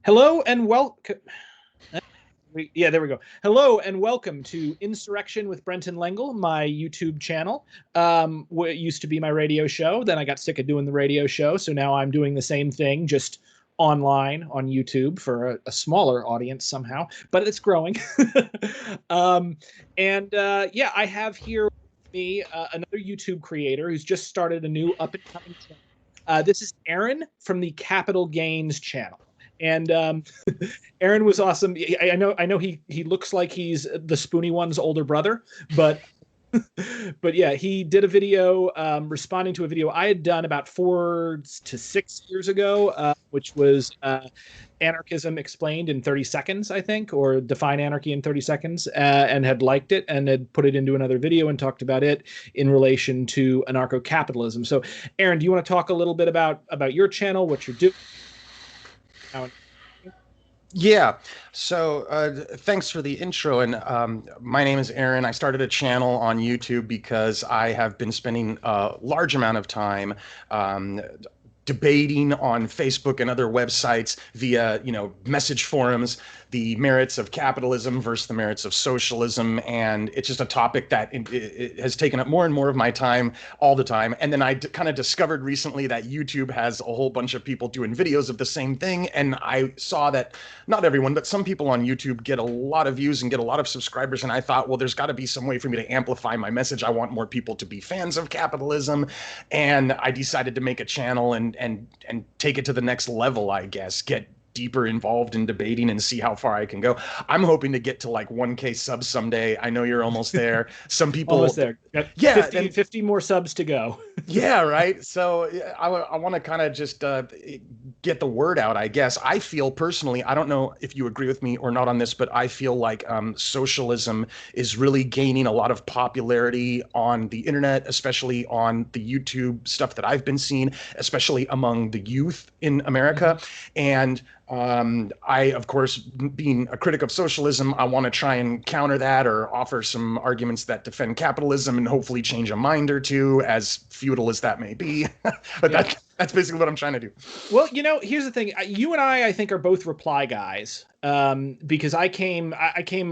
Hello and welcome. Yeah, there we go. Hello and welcome to Insurrection with Brenton Lengel, my YouTube channel. What used to be my radio show. Then I got sick of doing the radio show, so now I'm doing the same thing, just online on YouTube for a smaller audience somehow, but it's growing. Yeah, I have here with me another YouTube creator who's just started a new up-and-coming channel. This is Aaron from the Capital Gains channel. And Aaron was awesome. I know he looks like he's the Spoony One's older brother, but but yeah, he did a video responding to a video I had done about 4 to 6 years ago, which was Anarchism Explained in 30 Seconds, I think, or Define Anarchy in 30 Seconds, and had liked it and had put it into another video and talked about it in relation to anarcho-capitalism. So, Aaron, do you want to talk a little bit about your channel, what you're doing? Yeah. So thanks for the intro. And my name is Aaron. I started a channel on YouTube because I have been spending a large amount of time debating on Facebook and other websites via, message forums, the merits of capitalism versus the merits of socialism. And it's just a topic that it has taken up more and more of my time all the time. And then I kind of discovered recently that YouTube has a whole bunch of people doing videos of the same thing. And I saw that not everyone, but some people on YouTube get a lot of views and get a lot of subscribers. And I thought, well, there's got to be some way for me to amplify my message. I want more people to be fans of capitalism. And I decided to make a channel and take it to the next level, I guess, get deeper involved in debating and see how far I can go. I'm hoping to get to like 1K subs someday. I know you're almost there. Some people almost there. Yeah, 50 more subs to go. Yeah, right. So I want to kind of just get the word out, I guess. I feel personally, I don't know if you agree with me or not on this, but I feel like socialism is really gaining a lot of popularity on the internet, especially on the YouTube stuff that I've been seeing, especially among the youth in America. And I, of course, being a critic of socialism, I want to try and counter that or offer some arguments that defend capitalism and hopefully change a mind or two, as futile as that may be. But yeah, that's basically what I'm trying to do. Well, here's the thing. You and I think, are both reply guys, because I came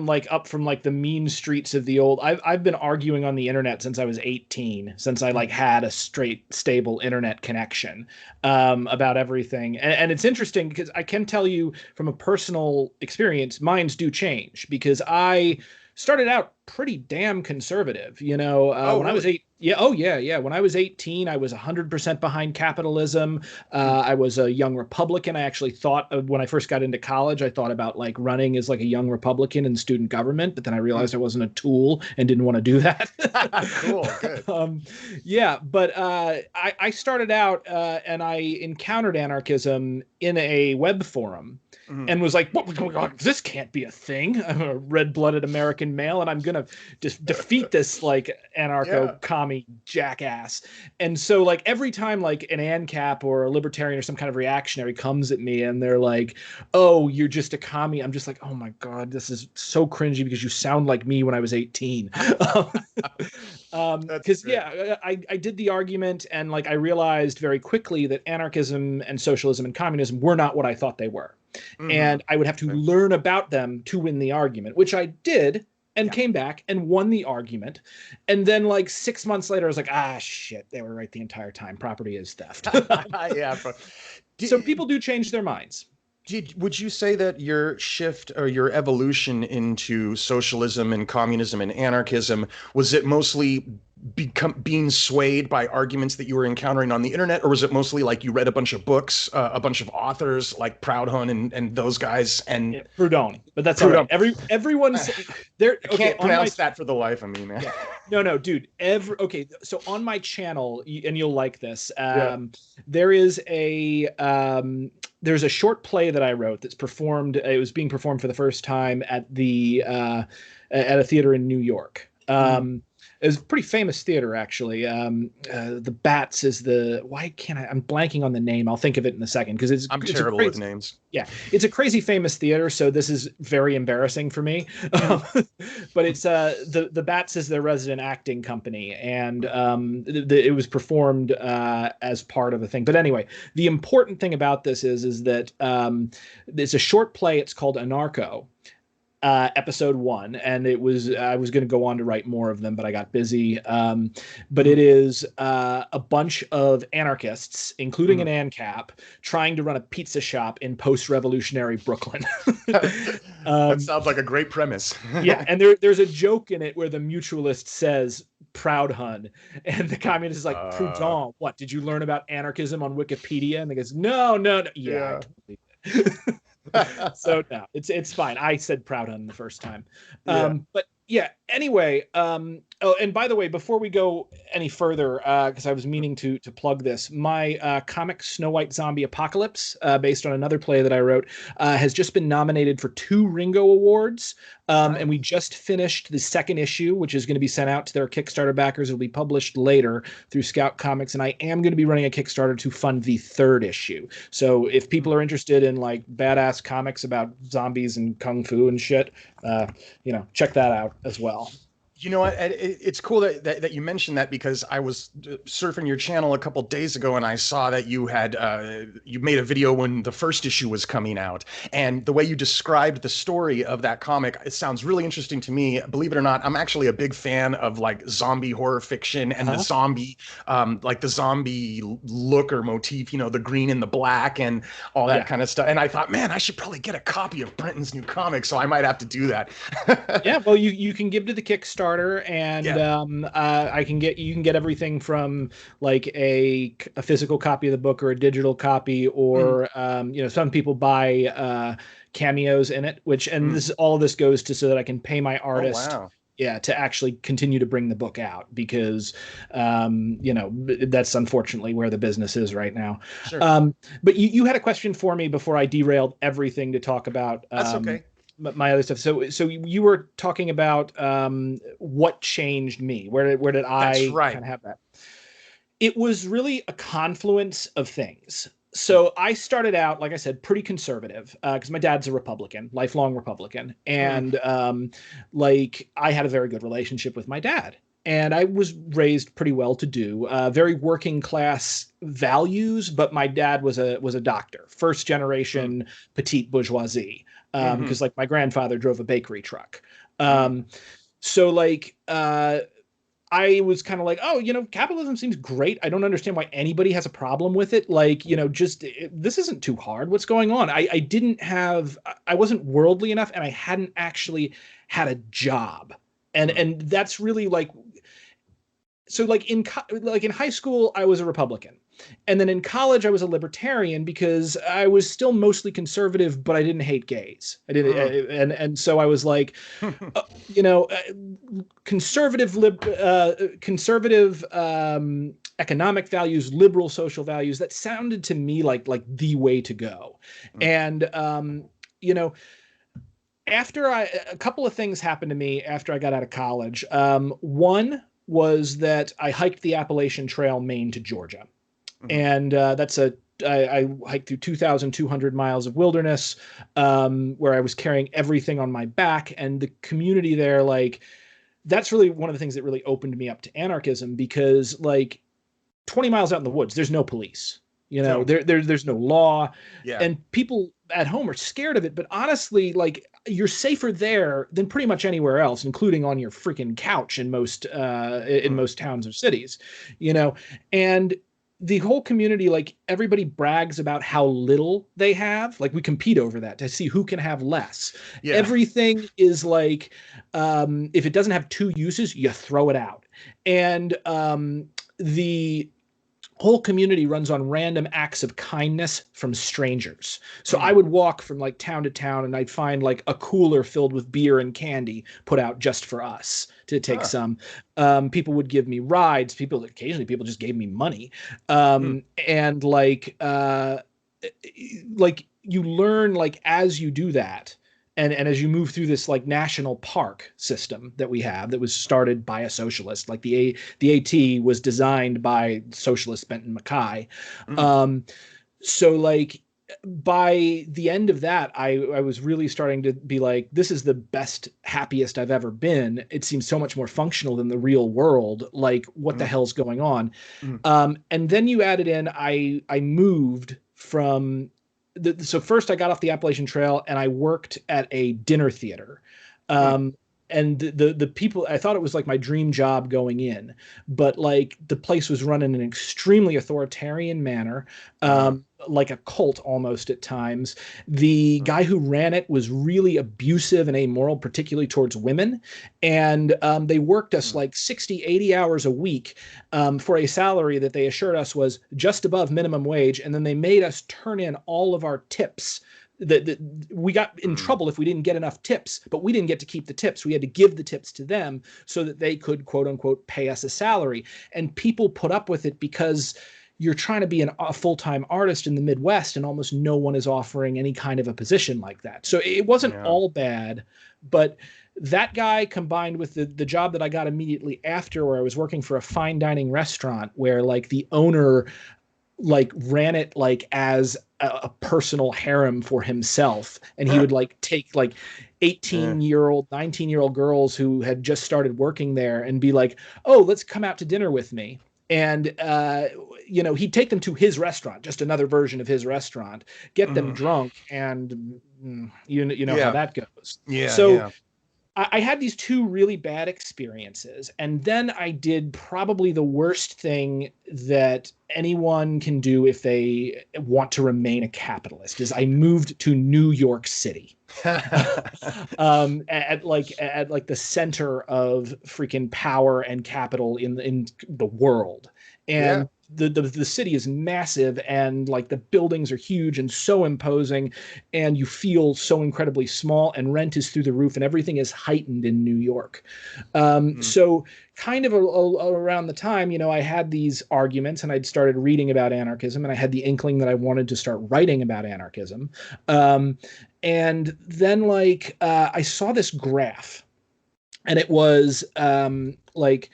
like up from like the mean streets of the old. I've been arguing on the internet since I was 18, since I like had a straight, stable internet connection about everything. And it's interesting because I can tell you from a personal experience, minds do change, because I started out pretty damn conservative, when really? I was 8. Yeah. Oh, yeah. Yeah. When I was 18, I was 100% behind capitalism. I was a young Republican. I actually thought when I first got into college, I thought about like running as like a young Republican in student government, but then I realized I wasn't a tool and didn't want to do that. Cool. Good. Yeah. But I started out and I encountered anarchism in a web forum. And was like, what? This can't be a thing. I'm a red-blooded American male, and I'm gonna just defeat this like anarcho-commie jackass. And so, like, every time like an ANCAP or a libertarian or some kind of reactionary comes at me, and they're like, "Oh, you're just a commie," I'm just like, "Oh my god, this is so cringy because you sound like me when I was 18." Because I did the argument, and like I realized very quickly that anarchism and socialism and communism were not what I thought they were. And I would have to learn about them to win the argument, which I did, and came back and won the argument. And then like 6 months later, I was like, shit, they were right the entire time. Property is theft. Yeah. So people do change their minds. Would you say that your shift or your evolution into socialism and communism and anarchism, was it mostly being swayed by arguments that you were encountering on the internet, or was it mostly like you read a bunch of books, a bunch of authors like Proudhon and those guys? And Proudhon, but that's all right. Everyone's there. I can't pronounce that for the life of me, man. Yeah. No, dude. So on my channel, and you'll like this. There is there's a short play that I wrote that's performed. It was being performed for the first time at a theater in New York. It was a pretty famous theater, actually. The Bats is the. Why can't I? I'm blanking on the name. I'll think of it in a second because I'm it's a terrible with crazy. names. Yeah, it's a crazy famous theater, so this is very embarrassing for me. Mm. But it's the Bats is their resident acting company, and it was performed as part of a thing. But anyway, the important thing about this is that it's a short play. It's called Anarcho, episode 1, and I was going to go on to write more of them, but I got busy. But it is a bunch of anarchists, including an ANCAP, trying to run a pizza shop in post-revolutionary Brooklyn. That sounds like a great premise. Yeah, and there's a joke in it where the mutualist says "proud hun," and the communist is like, "Proudhon, what? Did you learn about anarchism on Wikipedia?" And they goes, "No, no, no." Yeah, Yeah. I totally did. So no, it's fine. I said proud on the first time. Yeah. But yeah, anyway, oh, and by the way, before we go any further, because I was meaning to plug this, my comic Snow White Zombie Apocalypse, based on another play that I wrote, has just been nominated for 2 Ringo Awards. And we just finished the 2nd issue, which is going to be sent out to their Kickstarter backers. It'll be published later through Scout Comics, and I am going to be running a Kickstarter to fund the 3rd issue. So if people are interested in like badass comics about zombies and kung fu and shit, check that out as well. You know what? It's cool that you mentioned that, because I was surfing your channel a couple days ago and I saw that you had you made a video when the 1st issue was coming out, and the way you described the story of that comic, it sounds really interesting to me. Believe it or not, I'm actually a big fan of like zombie horror fiction and the zombie look or motif, the green and the black and all that kind of stuff. And I thought, man, I should probably get a copy of Brenton's new comic, so I might have to do that. Yeah, well, you can give to the Kickstarter, and you can get everything from like a physical copy of the book or a digital copy, or some people buy cameos in it, all this goes to so that I can pay my artist. Oh, wow. Yeah, to actually continue to bring the book out, because that's unfortunately where the business is right now. Sure. But you had a question for me before I derailed everything to talk about That's okay. my other stuff. So you were talking about what changed me. Where did I kind of have that? It was really a confluence of things. So I started out, like I said, pretty conservative, because my dad's a Republican, lifelong Republican, and I had a very good relationship with my dad. And I was raised pretty well-to-do, very working class values, but my dad was a doctor, first generation petite bourgeoisie, because like my grandfather drove a bakery truck. So like I was kind of like, oh, capitalism seems great. I don't understand why anybody has a problem with it. Like, this isn't too hard. What's going on? I wasn't worldly enough, and I hadn't actually had a job. And that's really like, so like in high school, I was a Republican. And then in college, I was a libertarian because I was still mostly conservative, but I didn't hate gays. I didn't, and so I was like, conservative economic values, liberal social values. That sounded to me like the way to go. And after a couple of things happened to me after I got out of college. One was that I hiked the Appalachian Trail, Maine to Georgia. And I hiked through 2,200 miles of wilderness, where I was carrying everything on my back. And the community there, like, that's really one of the things that really opened me up to anarchism, because like 20 miles out in the woods, there's no police. There's no law, and people at home are scared of it. But honestly, like, you're safer there than pretty much anywhere else, including on your freaking couch in most towns or cities, and the whole community, like, everybody brags about how little they have. Like, we compete over that to see who can have less. Yeah. Everything is like, if it doesn't have 2 uses, you throw it out. And the whole community runs on random acts of kindness from strangers. So I would walk from like town to town, and I'd find like a cooler filled with beer and candy put out just for us to take some. People would give me rides. Occasionally people just gave me money. And like you learn, like, as you do that, and as you move through this like national park system that we have that was started by a socialist, like the AT was designed by socialist Benton Mackay. Mm, Um, so like by the end of that, I was really starting to be like, this is the best, happiest I've ever been. It seems so much more functional than the real world. Like, what the mm, hell's going on? mm, And then you added in, I moved from so first I got off the Appalachian Trail and I worked at a dinner theater. mm, Um, and the people, I thought it was like my dream job going in, but like the place was run in an extremely authoritarian manner, uh, like a cult almost at times. The mm, guy who ran it was really abusive and amoral, particularly towards women. And they worked us mm, like 60, 80 hours a week for a salary that they assured us was just above minimum wage. And then they made us turn in all of our tips. That we got in mm. trouble if we didn't get enough tips, but we didn't get to keep the tips. We had to give the tips to them so that they could, quote unquote, pay us a salary. And people put up with it because you're trying to be a full-time artist in the Midwest and almost no one is offering any kind of a position like that. So it wasn't Yeah. all bad, but that guy combined with the job that I got immediately after, where I was working for a fine dining restaurant where like the owner like ran it like as a personal harem for himself, and he Huh. would like take like Yeah. 18-year-old 19-year-old girls who had just started working there and be like, oh, let's come out to dinner with me. And he'd take them to his restaurant, just another version of his restaurant, get them Mhm. drunk, and you know how Yeah. that goes. Yeah. So Yeah. I had these two really bad experiences, and then I did probably the worst thing that anyone can do if they want to remain a capitalist, is I moved to New York City. At like the center of freaking power and capital in the world. Yeah. And the city is massive, and like the buildings are huge and so imposing, and you feel so incredibly small, and rent is through the roof, and everything is heightened in New York. Mm, So kind of around the time, I had these arguments and I'd started reading about anarchism, and I had the inkling that I wanted to start writing about anarchism. Um, and then I saw this graph, and it was like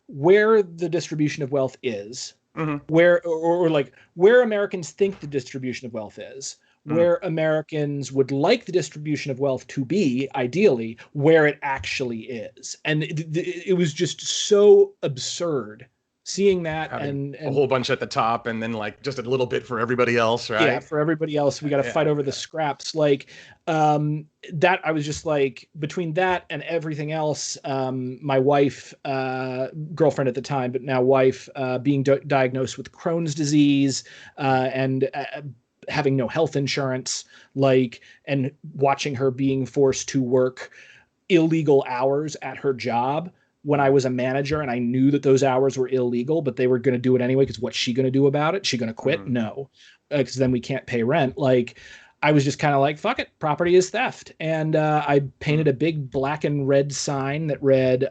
where the distribution of wealth is, mhm, or like where Americans think the distribution of wealth is, mm. where Americans would like the distribution of wealth to be, ideally, where it actually is. And it was just so absurd seeing that. Having and a and whole bunch at the top and then like just a little bit for everybody else, yeah, right? for everybody else, we got to fight Yeah. over the scraps. Like that, I was just like, between that and everything else, my wife, girlfriend at the time, but now wife, being diagnosed with Crohn's disease, and having no health insurance, like, and watching her being forced to work illegal hours at her job when I was a manager, and I knew that those hours were illegal, but they were going to do it anyway. Because what's she going to do about it? She going to quit? Mm, No, because then we can't pay rent. Like, I was just kind of like, fuck it, property is theft. And I painted mm. a big black and red sign that read,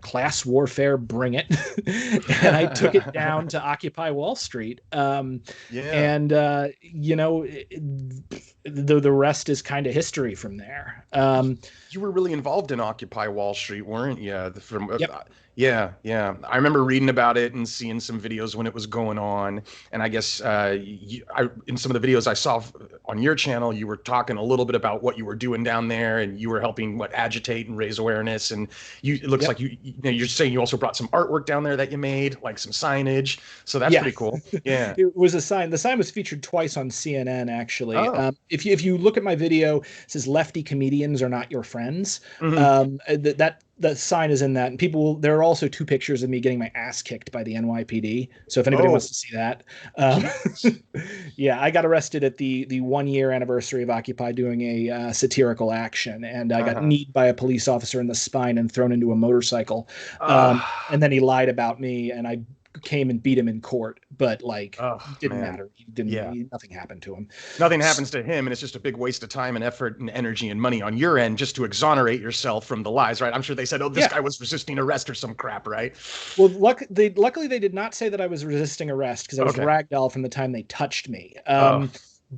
class warfare, bring it. And I took it down to Occupy Wall Street. Yeah. And the rest is kind of history from there. You were really involved in Occupy Wall Street, weren't you? Yep. Yeah, yeah. I remember reading about it and seeing some videos when it was going on. And I guess in some of the videos I saw on your channel, you were talking a little bit about what you were doing down there, and you were helping agitate and raise awareness. And it looks Yep. like you're saying you also brought some artwork down there that you made, like some signage. So that's Yeah. pretty cool. Yeah. It was a sign. The sign was featured twice on CNN, actually. Oh. If you look at my video, it says "Lefty comedians are not your friends." Hmm. That sign is in that, and there are also two pictures of me getting my ass kicked by the NYPD. So if anybody wants Oh. to see that, um, Jesus. yeah, I got arrested at the 1 year anniversary of Occupy doing a satirical action, and I got Uh-huh. kneed by a police officer in the spine and thrown into a motorcycle. Ah. And then he lied about me, and I came and beat him in court, but like, Oh, didn't man. matter. He didn't. Yeah. Nothing happened to him. Nothing happens to him, and it's just a big waste of time and effort and energy and money on your end just to exonerate yourself from the lies, right? I'm sure they said, "Oh, this Yeah. guy was resisting arrest or some crap," right? Well, luckily they did not say that I was resisting arrest, because I was Okay. ragdoll from the time they touched me. Oh.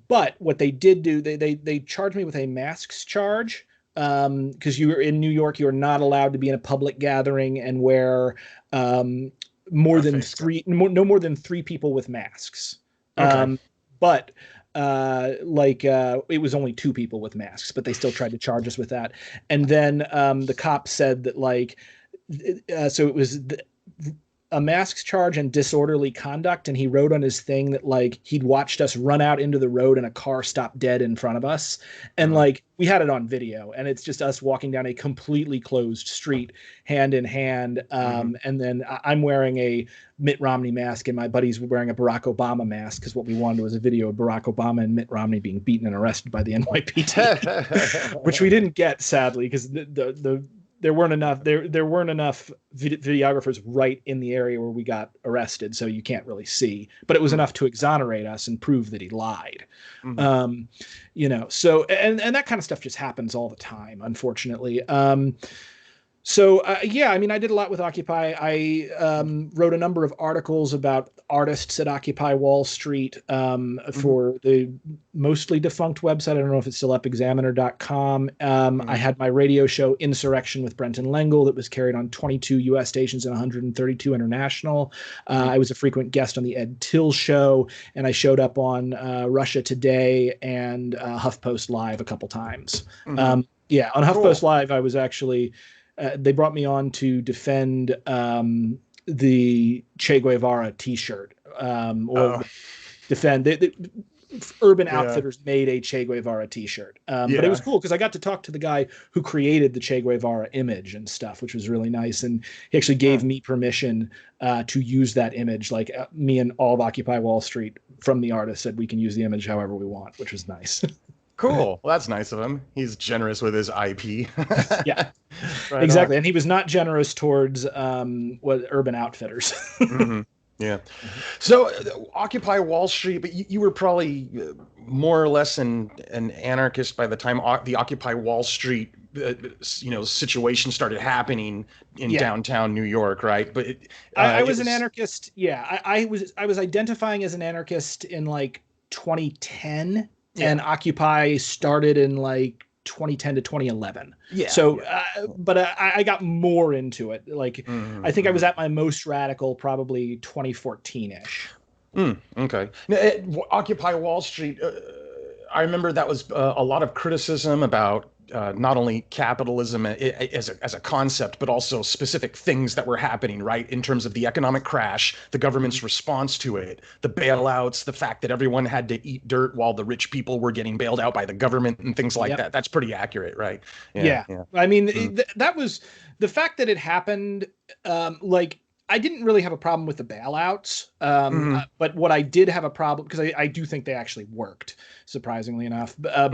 But what they did do, they charged me with a masks charge, because you were in New York, you're not allowed to be in a public gathering and wear more A than face card. three, no more than three people with masks. Okay. But it was only two people with masks, but they still tried to charge us with that. And then the cop said that so it was a masks charge and disorderly conduct, and he wrote on his thing that he'd watched us run out into the road and a car stopped dead in front of us, and we had it on video, and it's just us walking down a completely closed street hand in hand, and then I'm wearing a Mitt Romney mask and my buddy's wearing a Barack Obama mask, because what we wanted was a video of Barack Obama and Mitt Romney being beaten and arrested by the NYPD, which we didn't get, sadly, because there weren't enough videographers right in the area where we got arrested, so you can't really see. But it was enough to exonerate us and prove that he lied. So and that kind of stuff just happens all the time, unfortunately. I did a lot with Occupy. I wrote a number of articles about artists at Occupy Wall Street for the mostly defunct website. I don't know if it's still up, examiner.com. I had my radio show Insurrection with Brenton Lengel that was carried on 22 U.S. stations and 132 international. I was a frequent guest on the Ed Till Show, and I showed up on Russia Today and HuffPost Live a couple times. On HuffPost Live, I was actually... they brought me on to defend the Che Guevara T-shirt, defend. Urban Outfitters made a Che Guevara T-shirt, but it was cool because I got to talk to the guy who created the Che Guevara image and stuff, which was really nice. And he actually gave me permission to use that image. Me and all of Occupy Wall Street from the artist said we can use the image however we want, which was nice. Cool. Well, that's nice of him. He's generous with his IP. Yeah, right exactly. on. And he was not generous towards Urban Outfitters. Yeah. So Occupy Wall Street, but you were probably more or less an anarchist by the time the Occupy Wall Street situation started happening in downtown New York, right? But I was an anarchist. Yeah, I was identifying as an anarchist in 2010. Yeah. And Occupy started in 2010 to 2011. Yeah. So, but I got more into it. I think I was at my most radical probably 2014-ish. Okay. Now, Occupy Wall Street, I remember that was a lot of criticism about not only capitalism as a concept, but also specific things that were happening, right? In terms of the economic crash, the government's response to it, the bailouts, the fact that everyone had to eat dirt while the rich people were getting bailed out by the government and things like that. That's pretty accurate, right? Yeah. I mean, that was the fact that it happened. I didn't really have a problem with the bailouts, but what I did have a problem, because I do think they actually worked, surprisingly enough. But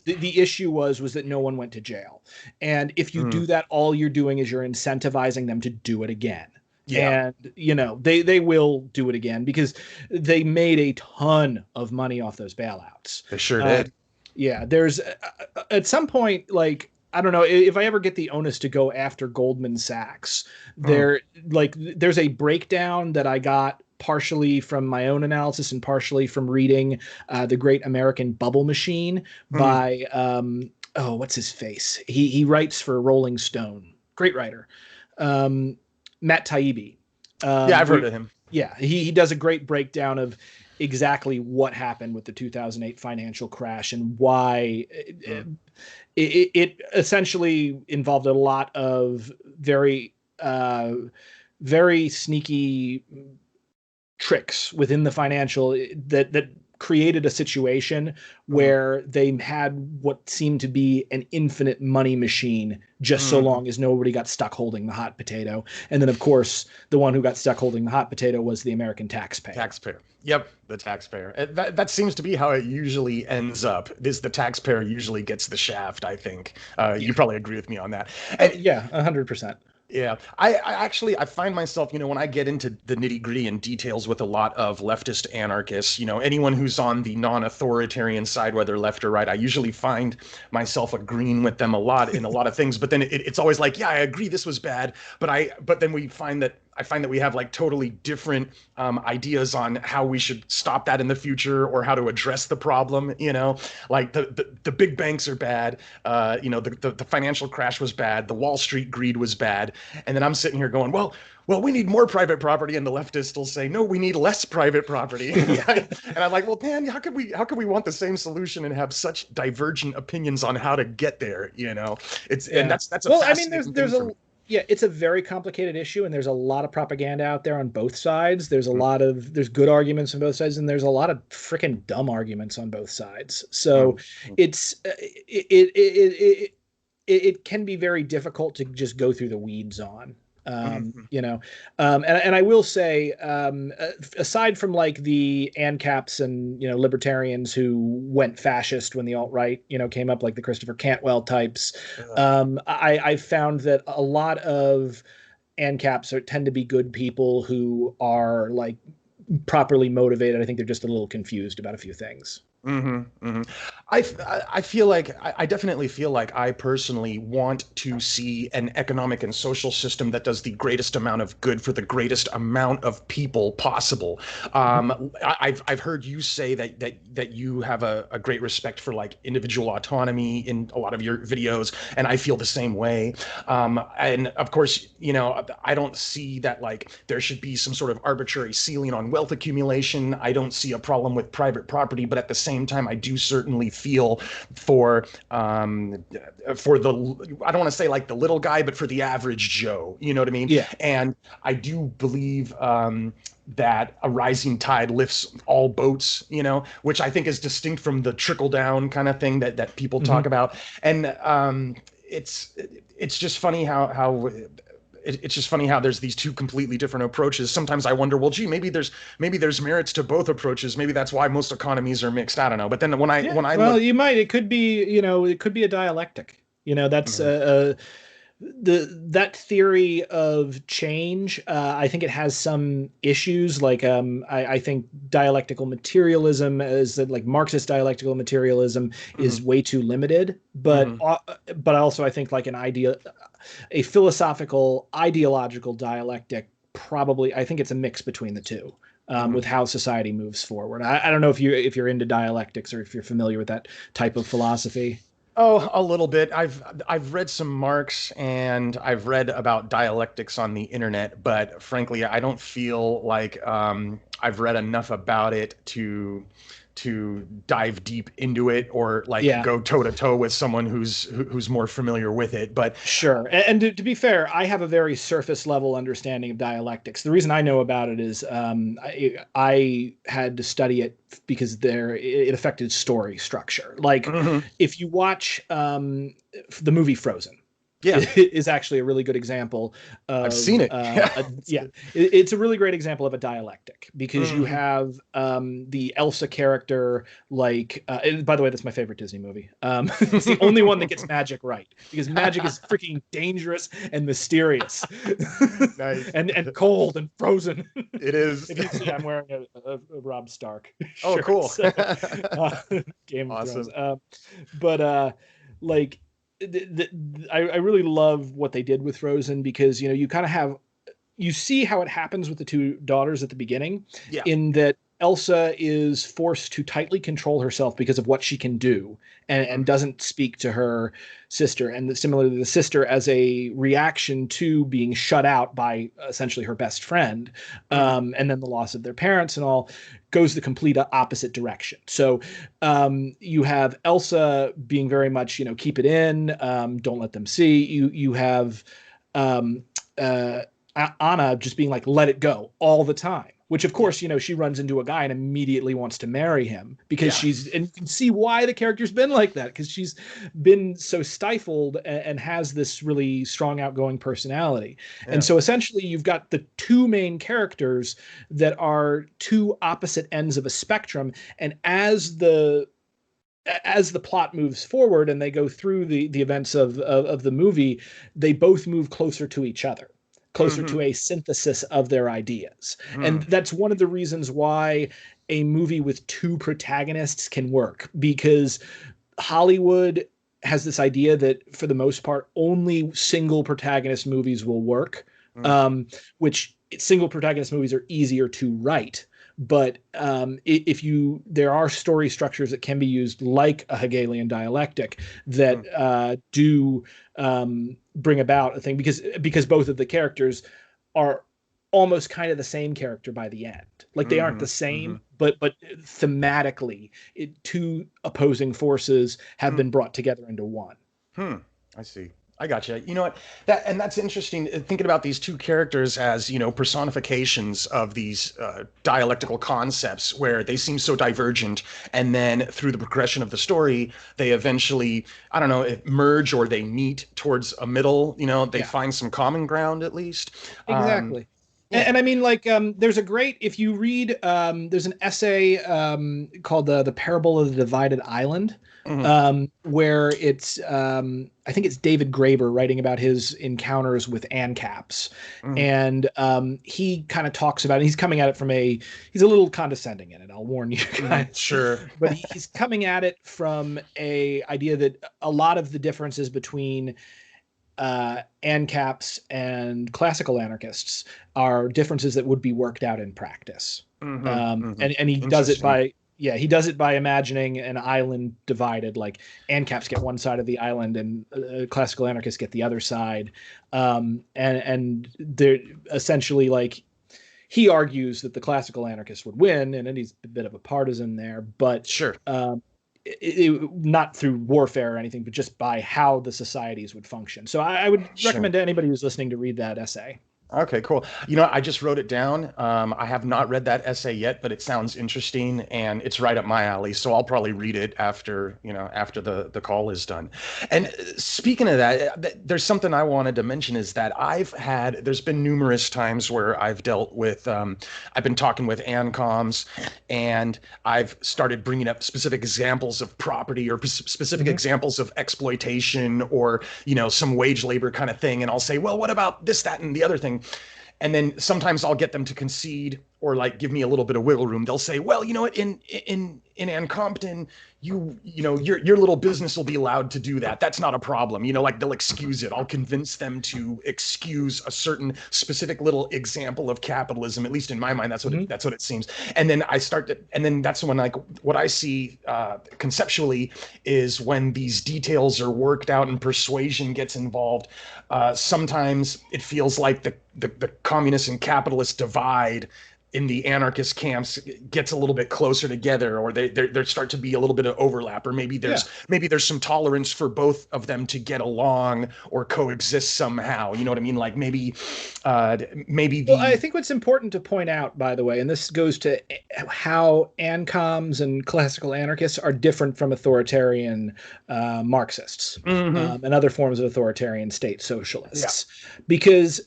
the issue was that no one went to jail, and if you do that, all you're doing is you're incentivizing them to do it again. Yeah. And they will do it again because they made a ton of money off those bailouts. They sure did. Yeah, there's at some point I don't know if I ever get the onus to go after Goldman Sachs. There's a breakdown that I got partially from my own analysis and partially from reading The Great American Bubble Machine by what's his face? He writes for Rolling Stone. Great writer. Matt Taibbi. I've heard of him. Yeah, he does a great breakdown of exactly what happened with the 2008 financial crash and why it essentially involved a lot of very sneaky tricks within the financial that created a situation where they had what seemed to be an infinite money machine just so long as nobody got stuck holding the hot potato. And then, of course, the one who got stuck holding the hot potato was the American taxpayer. Yep, the taxpayer. That seems to be how it usually ends up. The taxpayer usually gets the shaft, I think. You probably agree with me on that. And, 100%. Yeah, I find myself, when I get into the nitty gritty and details with a lot of leftist anarchists, anyone who's on the non-authoritarian side, whether left or right, I usually find myself agreeing with them a lot in a lot of things. But then it's always I agree this was bad. But then we find that I find that we have like totally different ideas on how we should stop that in the future or how to address the problem. You know, like the big banks are bad. You know, the financial crash was bad. The Wall Street greed was bad. And then I'm sitting here going, well, we need more private property, and the leftists will say, no, we need less private property. Right? And I'm like, well, man, how could we want the same solution and have such divergent opinions on how to get there? You know, and that's a well, I mean, fascinating thing for me. yeah, it's a very complicated issue, and there's a lot of propaganda out there on both sides. There's a lot of there's good arguments on both sides, and there's a lot of freaking dumb arguments on both sides. So it's it can be very difficult to just go through the weeds on. You know, and I will say, aside from like the ANCAPs and, you know, libertarians who went fascist when the alt-right, you know, came up, like the Christopher Cantwell types, I found that a lot of ANCAPs tend to be good people who are like properly motivated. I think they're just a little confused about a few things. I feel like I definitely feel like I personally want to see an economic and social system that does the greatest amount of good for the greatest amount of people possible. I've heard you say that you have a great respect for like individual autonomy in a lot of your videos, and I feel the same way. And of course, you know, I don't see that like there should be some sort of arbitrary ceiling on wealth accumulation. I don't see a problem with private property, but at the same time, I do certainly feel for the, I don't want to say like the little guy, but for the average Joe, you know what I mean? Yeah. And I do believe that a rising tide lifts all boats, you know, which I think is distinct from the trickle down kind of thing that people talk about. And it's just funny how it's just funny how there's these two completely different approaches. Sometimes I wonder, well, gee, maybe there's merits to both approaches. Maybe that's why most economies are mixed. I don't know. But then when I look, it could be, you know, it could be a dialectic. You know, that's that theory of change. I think it has some issues. Like I think dialectical materialism, is like Marxist dialectical materialism, is way too limited. But also I think like a philosophical ideological dialectic, probably, I think it's a mix between the two. With how society moves forward. I don't know if you're into dialectics or if you're familiar with that type of philosophy. Oh, a little bit. I've read some Marx, and I've read about dialectics on the internet, but frankly, I don't feel like I've read enough about it to dive deep into it, or like go toe to toe with someone who's more familiar with it. But sure. And to be fair, I have a very surface level understanding of dialectics. The reason I know about it is I had to study it because it affected story structure. Like if you watch the movie Frozen, is actually a really good example of, I've seen it. It's a really great example of a dialectic, because you have the Elsa character, like by the way, that's my favorite Disney movie. It's the only one that gets magic right, because magic is freaking dangerous and mysterious. Nice. and cold and frozen. It is. If you see, I'm wearing a Rob Stark shirt. Oh, cool. So, Game of Thrones. But like I really love what they did with Frozen, because, you know, you see how it happens with the two daughters at the beginning, in that Elsa is forced to tightly control herself because of what she can do, and doesn't speak to her sister. And similarly, the sister, as a reaction to being shut out by essentially her best friend, and then the loss of their parents and all, goes the complete opposite direction. So you have Elsa being very much, you know, keep it in, don't let them see. You have Anna just being like, let it go all the time. Which, of course, you know, she runs into a guy and immediately wants to marry him, because and you can see why the character's been like that, because she's been so stifled and has this really strong outgoing personality. And so essentially you've got the two main characters that are two opposite ends of a spectrum. And as the plot moves forward and they go through the events of the movie, they both move closer to each other, closer to a synthesis of their ideas. And that's one of the reasons why a movie with two protagonists can work, because Hollywood has this idea that for the most part, only single protagonist movies will work, which single protagonist movies are easier to write. But if there are story structures that can be used, like a Hegelian dialectic, that do bring about a thing, because both of the characters are almost kind of the same character by the end. Like they aren't the same, but thematically, two opposing forces have been brought together into one. I see. I gotcha. You know what? That's interesting. Thinking about these two characters as, personifications of these dialectical concepts where they seem so divergent, and then through the progression of the story, they eventually, I don't know, merge, or they meet towards a middle. They find some common ground at least. Exactly. Yeah. And I mean, like, there's a great, if you read, there's an essay called the Parable of the Divided Island, where it's, I think it's David Graeber writing about his encounters with ANCAPs. And he kind of talks about it. He's coming at it from he's a little condescending in it, I'll warn you guys. Sure. But he's coming at it from a idea that a lot of the differences between ANCAPs and classical anarchists are differences that would be worked out in practice. And he does it by imagining an island divided, like ANCAPs get one side of the island and classical anarchists get the other side. And they're essentially, like, he argues that the classical anarchist would win, and he's a bit of a partisan there, but sure. Not through warfare or anything, but just by how the societies would function. So I would recommend to anybody who's listening to read that essay. Okay, cool. I just wrote it down. I have not read that essay yet, but it sounds interesting and it's right up my alley. So I'll probably read it after the call is done. And speaking of that, there's something I wanted to mention, is that there's been numerous times where I've dealt with, I've been talking with ANCOMs, and I've started bringing up specific examples of property, or specific examples of exploitation, or, some wage labor kind of thing. And I'll say, well, what about this, that, and the other thing? And then sometimes I'll get them to concede, or like give me a little bit of wiggle room. They'll say, well, you know what, in Ann Compton, your little business will be allowed to do that. That's not a problem. Like they'll excuse it. I'll convince them to excuse a certain specific little example of capitalism. At least in my mind, that's what it seems. And then and then that's when, like, what I see conceptually is when these details are worked out and persuasion gets involved. Sometimes it feels like the communist and capitalist divide in the anarchist camps gets a little bit closer together, or there start to be a little bit of overlap, or maybe there's some tolerance for both of them to get along or coexist somehow. You know what I mean? Like maybe Well, I think what's important to point out, by the way, and this goes to how ANCOMs and classical anarchists are different from authoritarian Marxists and other forms of authoritarian state socialists, because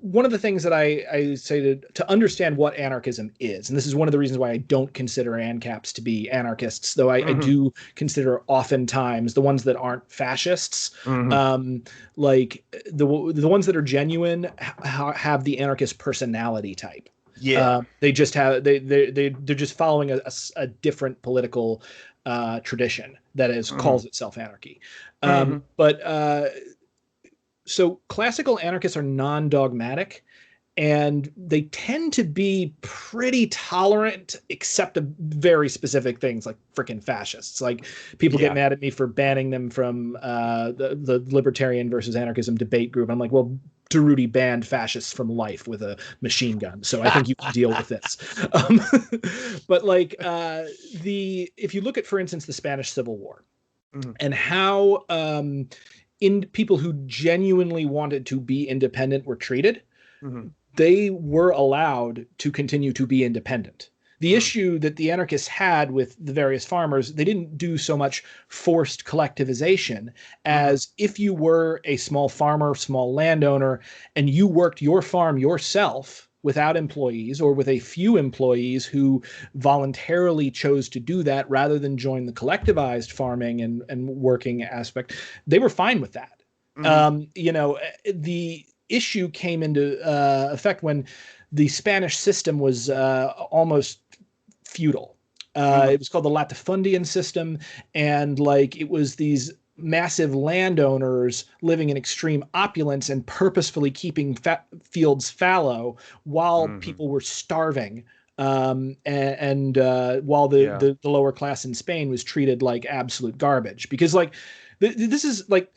one of the things that I say to understand what anarchism is, and this is one of the reasons why I don't consider ANCAPs to be anarchists, though I do consider oftentimes the ones that aren't fascists, like the ones that are genuine, have the anarchist personality type. They just have they're just following a different political tradition that calls itself anarchy. So classical anarchists are non-dogmatic, and they tend to be pretty tolerant, except of very specific things, like freaking fascists. Like, people get mad at me for banning them from the libertarian versus anarchism debate group. I'm like, well, Durruti banned fascists from life with a machine gun, so I think you can deal with this. But like, if you look at, for instance, the Spanish Civil War, and how in people who genuinely wanted to be independent were treated, they were allowed to continue to be independent. The issue that the anarchists had with the various farmers, they didn't do so much forced collectivization as, if you were a small farmer, small landowner, and you worked your farm yourself without employees, or with a few employees who voluntarily chose to do that rather than join the collectivized farming and working aspect, they were fine with that. The issue came into effect when the Spanish system was almost feudal. It was called the latifundian system, and like, it was these massive landowners living in extreme opulence and purposefully keeping fields fallow while people were starving. While Yeah. the lower class in Spain was treated like absolute garbage, because like this is like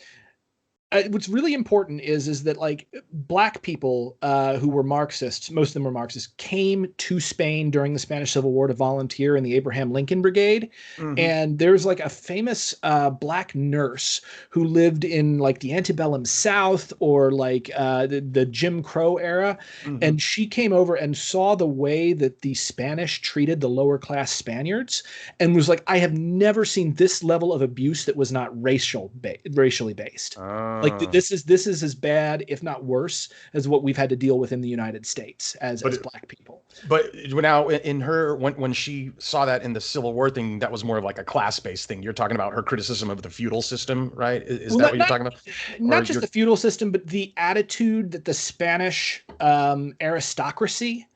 what's really important is that like black people who were Marxists, most of them were Marxists, came to Spain during the Spanish Civil War to volunteer in the Abraham Lincoln Brigade. And there's like a famous black nurse who lived in like the antebellum South, or like the Jim Crow era. And she came over and saw the way that the Spanish treated the lower class Spaniards, and was like, I have never seen this level of abuse that was not racially based. Like this is as bad, if not worse, as what we've had to deal with in the United States as black people. But now in her, when she saw that in the Civil War thing, that was more of like a class-based thing. You're talking about her criticism of the feudal system, right? Is that what you're talking about? Not just the feudal system, but the attitude that the Spanish aristocracy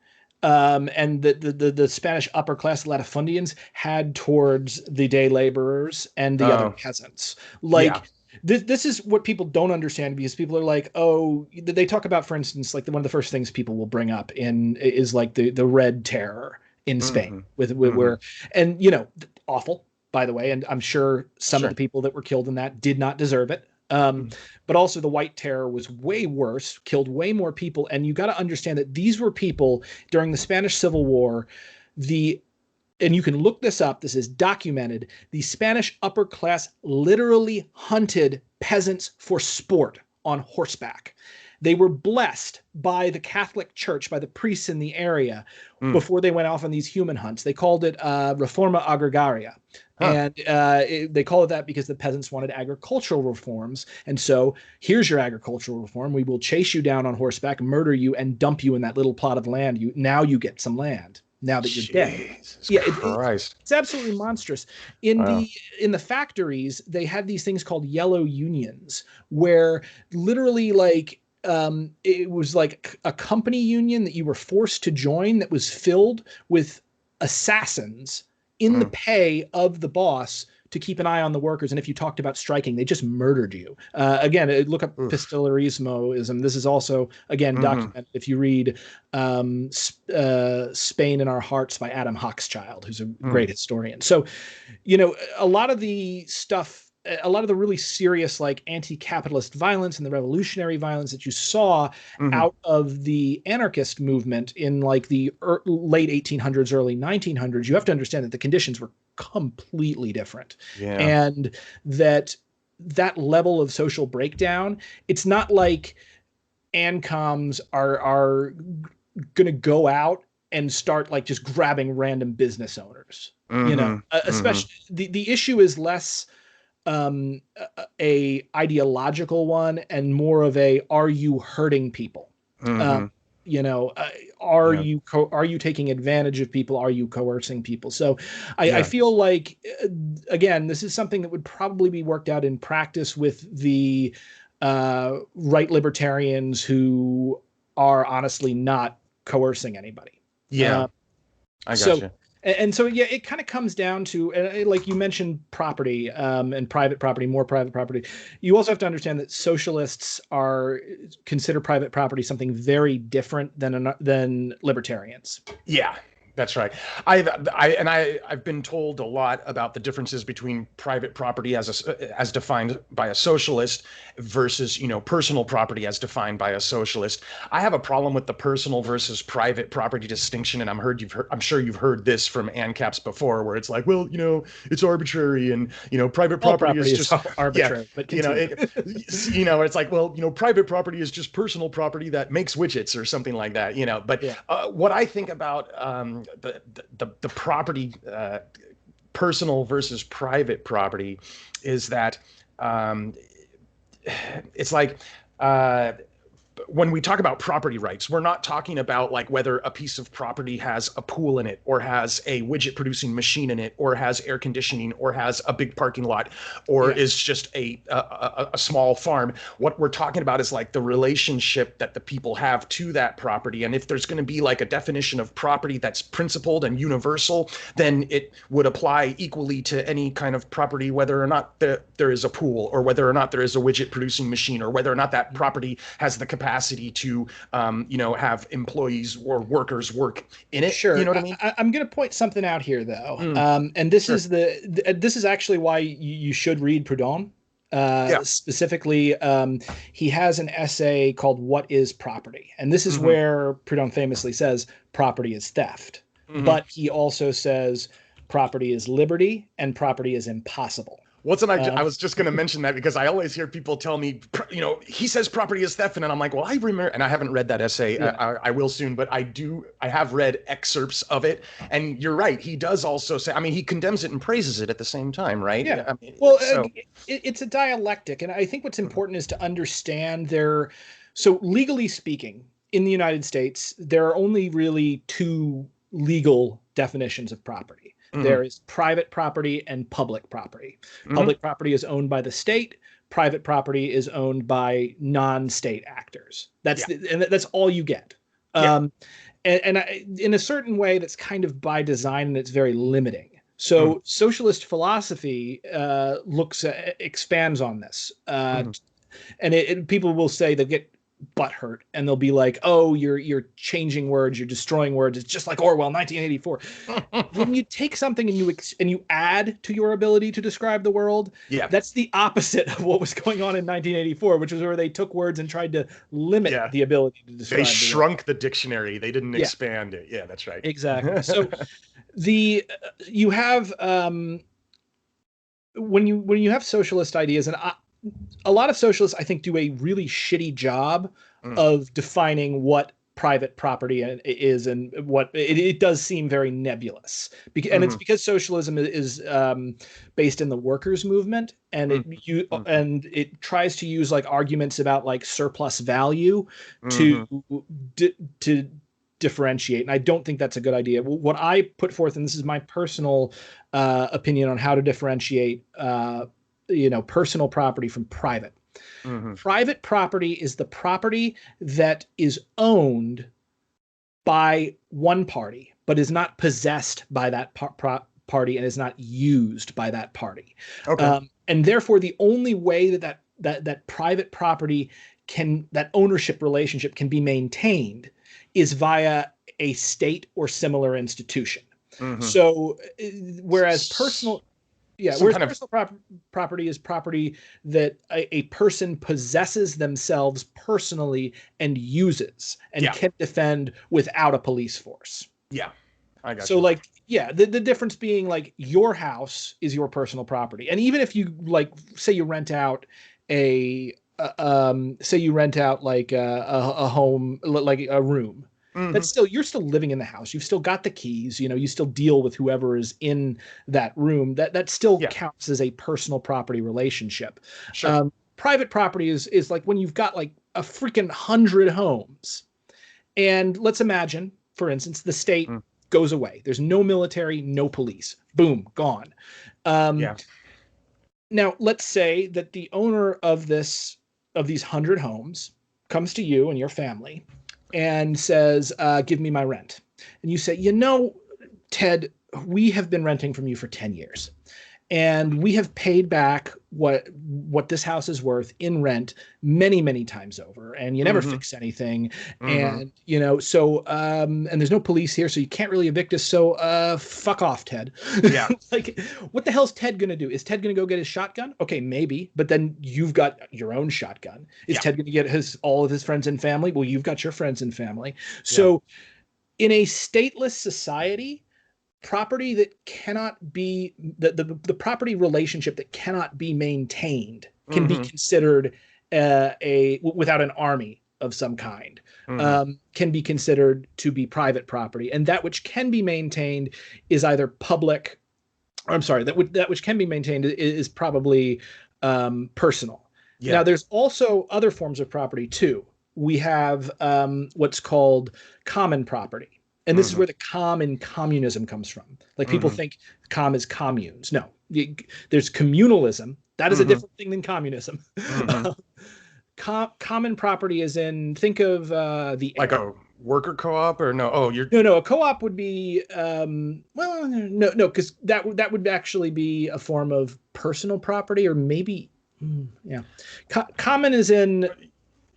and the Spanish upper class latifundians had towards the day laborers and the other peasants. Like, yeah. This is what people don't understand, because people are like, oh, they talk about, for instance, like one of the first things people will bring up is like the Red Terror in Spain with where, and you know, awful, by the way, and I'm sure some of the people that were killed in that did not deserve it. But also the White Terror was way worse, killed way more people, and you got to understand that these were people during the Spanish Civil War. And you can look this up, this is documented, the Spanish upper class literally hunted peasants for sport on horseback. They were blessed by the Catholic Church, by the priests in the area, before they went off on these human hunts. They called it Reforma Agraria. And they call it that because the peasants wanted agricultural reforms. And so here's your agricultural reform. We will chase you down on horseback, murder you, and dump you in that little plot of land. Now you get some land. Now that you're dead. Yeah, it's absolutely monstrous. In the factories, they had these things called yellow unions, where literally like it was like a company union that you were forced to join, that was filled with assassins in the pay of the boss to keep an eye on the workers. And if you talked about striking, they just murdered you. Again, look up Pistolerismoism. This is also, again, documented. If you read Spain in Our Hearts by Adam Hochschild, who's a great historian. So, you know, a lot of the really serious like anti-capitalist violence and the revolutionary violence that you saw out of the anarchist movement in like the late 1800s, early 1900s, you have to understand that the conditions were completely different. And that level of social breakdown, it's not like ANCOMs are going to go out and start like just grabbing random business owners, you know, especially the issue is less a ideological one and more of a, are you hurting people? You know, are you taking advantage of people? Are you coercing people? So I feel like, again, this is something that would probably be worked out in practice with the right libertarians who are honestly not coercing anybody. I gotcha. And so, yeah, it kind of comes down to, like you mentioned, property and private property, more private property. You also have to understand that socialists consider private property something very different than libertarians. Yeah, that's right. I've been told a lot about the differences between private property as defined by a socialist versus, you know, personal property as defined by a socialist. I have a problem with the personal versus private property distinction, and I'm sure you've heard this from ANCAPs before, where it's like, well, you know, it's arbitrary, and you know, private property is just arbitrary. But you know, it's like, well, you know, private property is just personal property that makes widgets or something like that, you know. But what I think about the property, personal versus private property, is that it's like when we talk about property rights, we're not talking about like whether a piece of property has a pool in it, or has a widget producing machine in it, or has air conditioning, or has a big parking lot, or is just a small farm. What we're talking about is like the relationship that the people have to that property. And if there's going to be like a definition of property that's principled and universal, then it would apply equally to any kind of property, whether or not there is a pool, or whether or not there is a widget producing machine, or whether or not that property has the capacity to, have employees or workers work in it. Sure. You know what I mean? I'm going to point something out here, though. And this is this is actually why you should read Proudhon. Specifically, he has an essay called "What is Property?" And this is where Proudhon famously says property is theft. But he also says property is liberty and property is impossible. I was just going to mention that, because I always hear people tell me, he says property is theft. And then I'm like, well, I remember, and I haven't read that essay. I will soon, but I have read excerpts of it. And you're right. He does also say, he condemns it and praises it at the same time, right? Yeah. It's a dialectic. And I think what's important is to understand so legally speaking, in the United States, there are only really two legal definitions of property. There is private property and public property. Public property is owned by the state. Private property is owned by non-state actors. And that's all you get. And in a certain way, that's kind of by design, and it's very limiting. So socialist philosophy expands on this. And people will say they get butthurt, and they'll be like, "Oh, you're changing words, you're destroying words. It's just like Orwell, 1984." When you take something and you add to your ability to describe the world, that's the opposite of what was going on in 1984, which was where they took words and tried to limit the ability to describe. They shrunk the dictionary. They didn't expand it. Yeah, that's right. Exactly. So you have when you have socialist ideas, and a lot of socialists, I think, do a really shitty job of defining what private property is, and what it does seem very nebulous. And it's because socialism is based in the workers' movement, and it tries to use like arguments about like surplus value to differentiate. And I don't think that's a good idea. What I put forth, and this is my personal opinion on how to differentiate personal property from private. Private property is the property that is owned by one party, but is not possessed by that party, and is not used by that party. And therefore, the only way that private property that ownership relationship can be maintained is via a state or similar institution. So, whereas personal property is property that a person possesses themselves personally and uses and can defend without a police force. Yeah, I got you. So the difference being like your house is your personal property, and even if you say you rent out a home, like a room. That's you're still living in the house. You've still got the keys, you still deal with whoever is in that room. That still counts as a personal property relationship. Sure. Private property is like when you've got like a freaking 100 homes. And let's imagine, for instance, the state goes away. There's no military, no police. Boom, gone. Now, let's say that the owner of these 100 homes comes to you and your family and says, give me my rent. And you say, Ted, we have been renting from you for 10 years. And we have paid back what this house is worth in rent many, many times over. And you never fix anything. And, so, and there's no police here, so you can't really evict us. So fuck off, Ted. Yeah. What the hell's Ted going to do? Is Ted going to go get his shotgun? Okay, maybe. But then you've got your own shotgun. Is Ted going to get all of his friends and family? Well, you've got your friends and family. So in a stateless society, property that cannot be the property relationship that cannot be maintained can be considered without an army of some kind, can be considered to be private property, and that which can be maintained is either public. That which can be maintained is probably personal. Now, there's also other forms of property too. we have what's called common property. And this is Mm-hmm. where the com in communism comes from. Like people Mm-hmm. think com is communes. No, there's communalism. That is a Mm-hmm. different thing than communism. Mm-hmm. Common property is in, think of the Like air. a worker co-op or no? Oh, you're. No, a co-op would be well, no, because that would actually be a form of personal property, or maybe, yeah. Common is in You're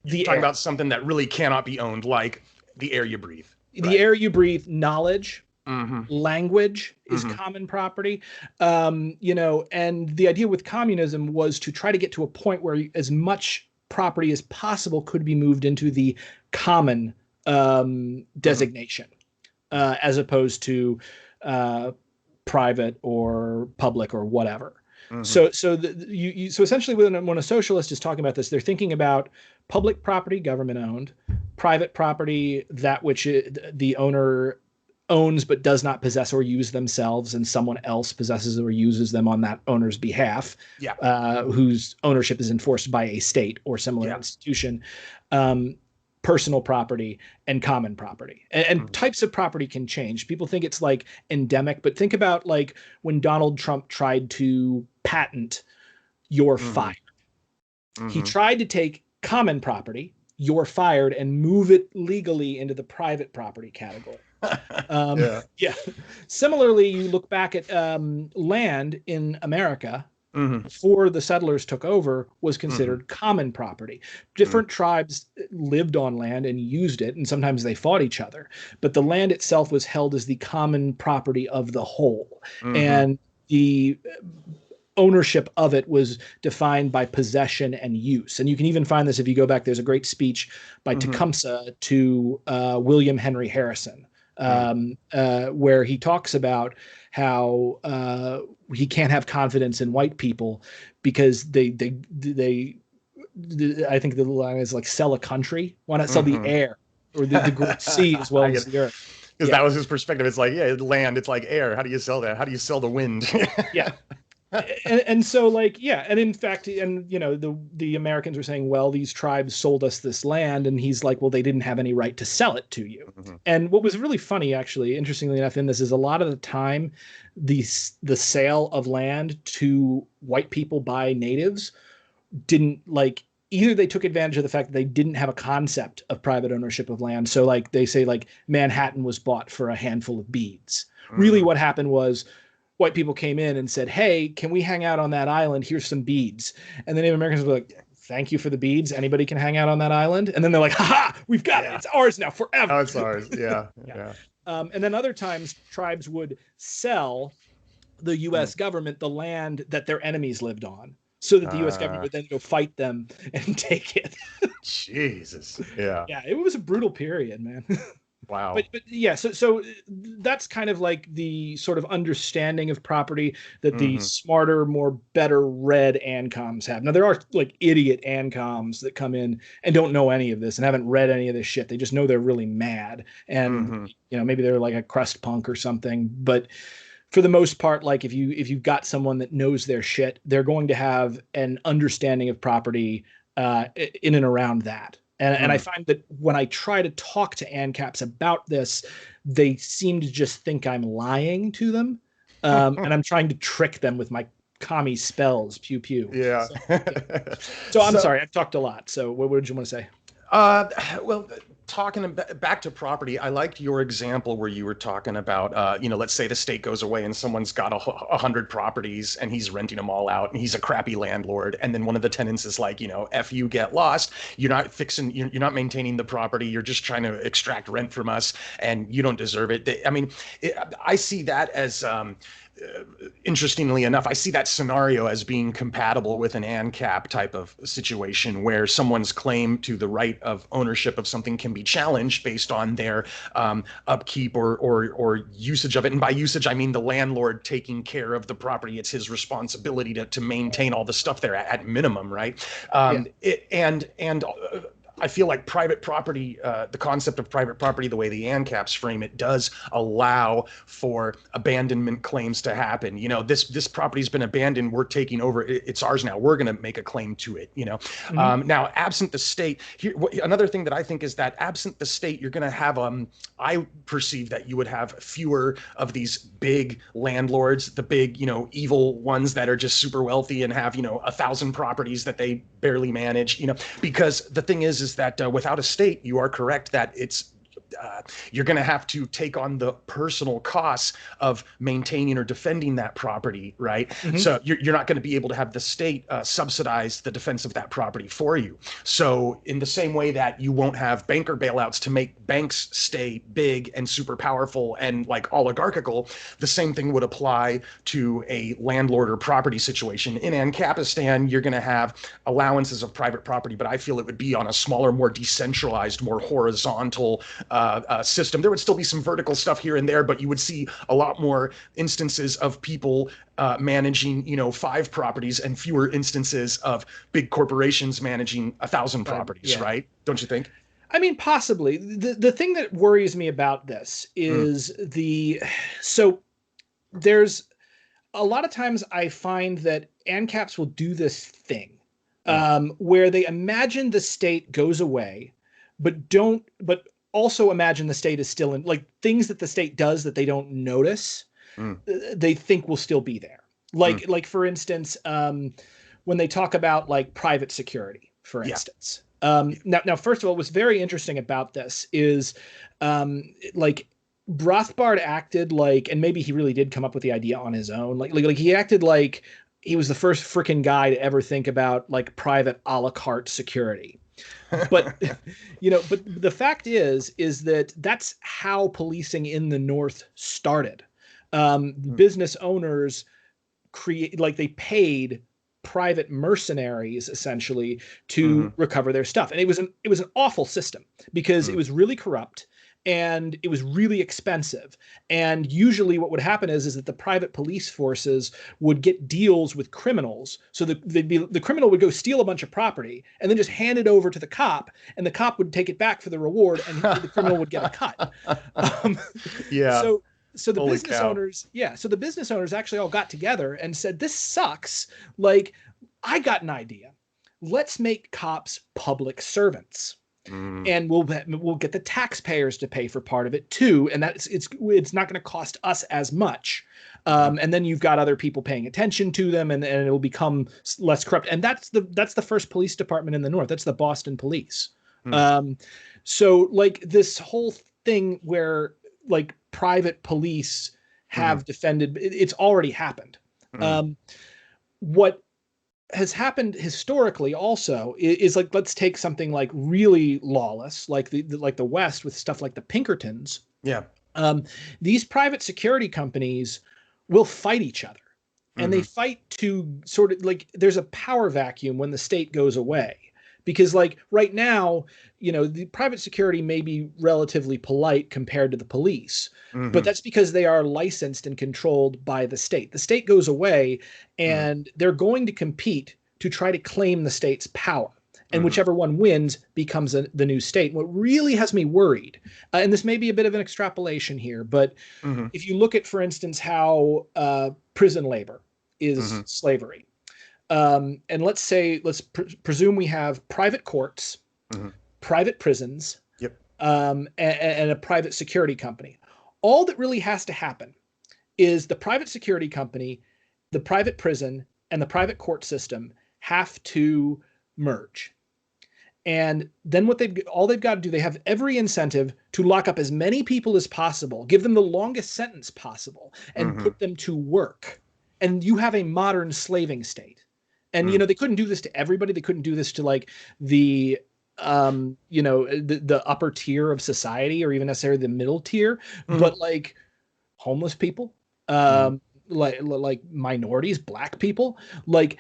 the talking air. about something that really cannot be owned, like the air you breathe, The right? air you breathe, knowledge, Mm-hmm. language is Mm-hmm. common property. And the idea with communism was to try to get to a point where as much property as possible could be moved into the common designation, as opposed to private or public or whatever. Mm-hmm. So essentially, when a socialist is talking about this, they're thinking about public property, government owned, private property, that which the owner owns but does not possess or use themselves, and someone else possesses or uses them on that owner's behalf, Yeah. whose ownership is enforced by a state or similar Yeah. institution. Personal property and common property, and Mm-hmm. types of property can change. People think it's like endemic, but think about like when Donald Trump tried to patent "you're Mm-hmm. fired." He Mm-hmm. tried to take common property, "you're fired," and move it legally into the private property category. Yeah. Yeah. Similarly, you look back at land in America Mm-hmm. before the settlers took over was Mm-hmm. considered common property. Different tribes lived on land and used it, and sometimes they fought each other. But the land itself was held as the common property of the whole. Mm-hmm. And the ownership of it was defined by possession and use. And you can even find this if you go back. There's a great speech by Mm-hmm. Tecumseh to William Henry Harrison, where he talks about how he can't have confidence in white people because they I think the line is like, sell a country. Why not sell the Mm-hmm. air or the great sea as well I as get, the earth? because Yeah, that was his perspective. It's like, yeah, land, it's like air. How do you sell that? How do you sell the wind? yeah. And so like, yeah, and in fact, and the Americans were saying, well, these tribes sold us this land, and he's like, well, they didn't have any right to sell it to you. Mm-hmm. And what was really funny, actually, interestingly enough, in this is a lot of the time the sale of land to white people by natives didn't, like, either they took advantage of the fact that they didn't have a concept of private ownership of land. So like they say, like, Manhattan was bought for a handful of beads. Really Mm-hmm. what happened was white people came in and said, hey, can we hang out on that island? Here's some beads. And the Native Americans were like, thank you for the beads. Anybody can hang out on that island. And then they're like, haha, we've got it. Yeah. It's ours now forever. Oh, it's ours. Yeah. Yeah. Yeah. And then other times tribes would sell the US government the land that their enemies lived on, so that the US government would then go fight them and take it. Jesus. Yeah. Yeah, it was a brutal period, man. Wow. But yeah, so that's kind of like the sort of understanding of property that the Mm-hmm. smarter, more better read ANCOMs have. Now there are like idiot ANCOMs that come in and don't know any of this and haven't read any of this shit. They just know they're really mad, and Mm-hmm. maybe they're like a crust punk or something. But for the most part, like if you've got someone that knows their shit, they're going to have an understanding of property in and around that. And I find that when I try to talk to ANCAPs about this, they seem to just think I'm lying to them. And I'm trying to trick them with my commie spells, pew pew. Yeah. So I'm sorry, I've talked a lot. So what did you want to say? Well, talking back to property, I liked your example where you were talking about, let's say the state goes away and someone's got 100 properties and he's renting them all out and he's a crappy landlord. And then one of the tenants is like, F you, get lost. You're not fixing, you're not maintaining the property. You're just trying to extract rent from us and you don't deserve it. I see that as, interestingly enough, I see that scenario as being compatible with an ANCAP type of situation where someone's claim to the right of ownership of something can be challenged based on their upkeep or usage of it. And by usage, I mean the landlord taking care of the property. It's his responsibility to maintain all the stuff there at minimum, right? I feel like private property, the concept of private property, the way the ANCAPs frame it, does allow for abandonment claims to happen. You know, this property's been abandoned. We're taking over. It's ours now. We're going to make a claim to it. You know, now absent the state, here, another thing that I think is that absent the state, you're going to have I perceive that you would have fewer of these big landlords, the big, you know, evil ones that are just super wealthy and have, you know, 1,000 properties that they barely manage, you know, because the thing is that without a state, you are correct that it's you're going to have to take on the personal costs of maintaining or defending that property, right? So you're not going to be able to have the state subsidize the defense of that property for you. So in the same way that you won't have banker bailouts to make banks stay big and super powerful and like oligarchical, the same thing would apply to a landlord or property situation. In Ancapistan, you're going to have allowances of private property, but I feel it would be on a smaller, more decentralized, more horizontal system. There would still be some vertical stuff here and there, but you would see a lot more instances of people managing, you know, 5 properties and fewer instances of big corporations managing 1,000 properties, right? Don't you think? I mean, possibly. The thing that worries me about this is so there's a lot of times I find that ANCAPs will do this thing where they imagine the state goes away, but also imagine the state is still in, like, things that the state does that they don't notice, they think will still be there. Like for instance, when they talk about like private security, for instance. Now, first of all, what's very interesting about this is like Rothbard acted like, and maybe he really did come up with the idea on his own. Like he acted like he was the first freaking guy to ever think about like private a la carte security. But you know, but the fact is that that's how policing in the North started. Business owners they paid private mercenaries essentially to recover their stuff, and it was an awful system because it was really corrupt and it was really expensive. And usually what would happen is that the private police forces would get deals with criminals. So the criminal would go steal a bunch of property and then just hand it over to the cop, and the cop would take it back for the reward, and the criminal would get a cut. So the business owners, so the business owners actually all got together and said, this sucks. Like, I got an idea. Let's make cops public servants. And we'll get the taxpayers to pay for part of it too, and it's not going to cost us as much. And then you've got other people paying attention to them, and it will become less corrupt. And that's the first police department in the North. That's the Boston Police. So like this whole thing where like private police have defended, it's already happened. What has happened historically also is like, let's take something like really lawless, like the West with stuff like the Pinkertons. These private security companies will fight each other, and they fight to sort of like, there's a power vacuum when the state goes away. Because like right now, you know, the private security may be relatively polite compared to the police, but that's because they are licensed and controlled by the state. The state goes away, and they're going to compete to try to claim the state's power. And whichever one wins becomes the new state. What really has me worried, and this may be a bit of an extrapolation here, but if you look at, for instance, how prison labor is slavery. And let's presume we have private courts, private prisons, and a private security company. All that really has to happen is the private security company, the private prison, and the private court system have to merge. And then all they've got to do, they have every incentive to lock up as many people as possible, give them the longest sentence possible, and put them to work. And you have a modern slaving state. And, you know, they couldn't do this to everybody. They couldn't do this to like the upper tier of society, or even necessarily the middle tier, but like homeless people, like minorities, black people, like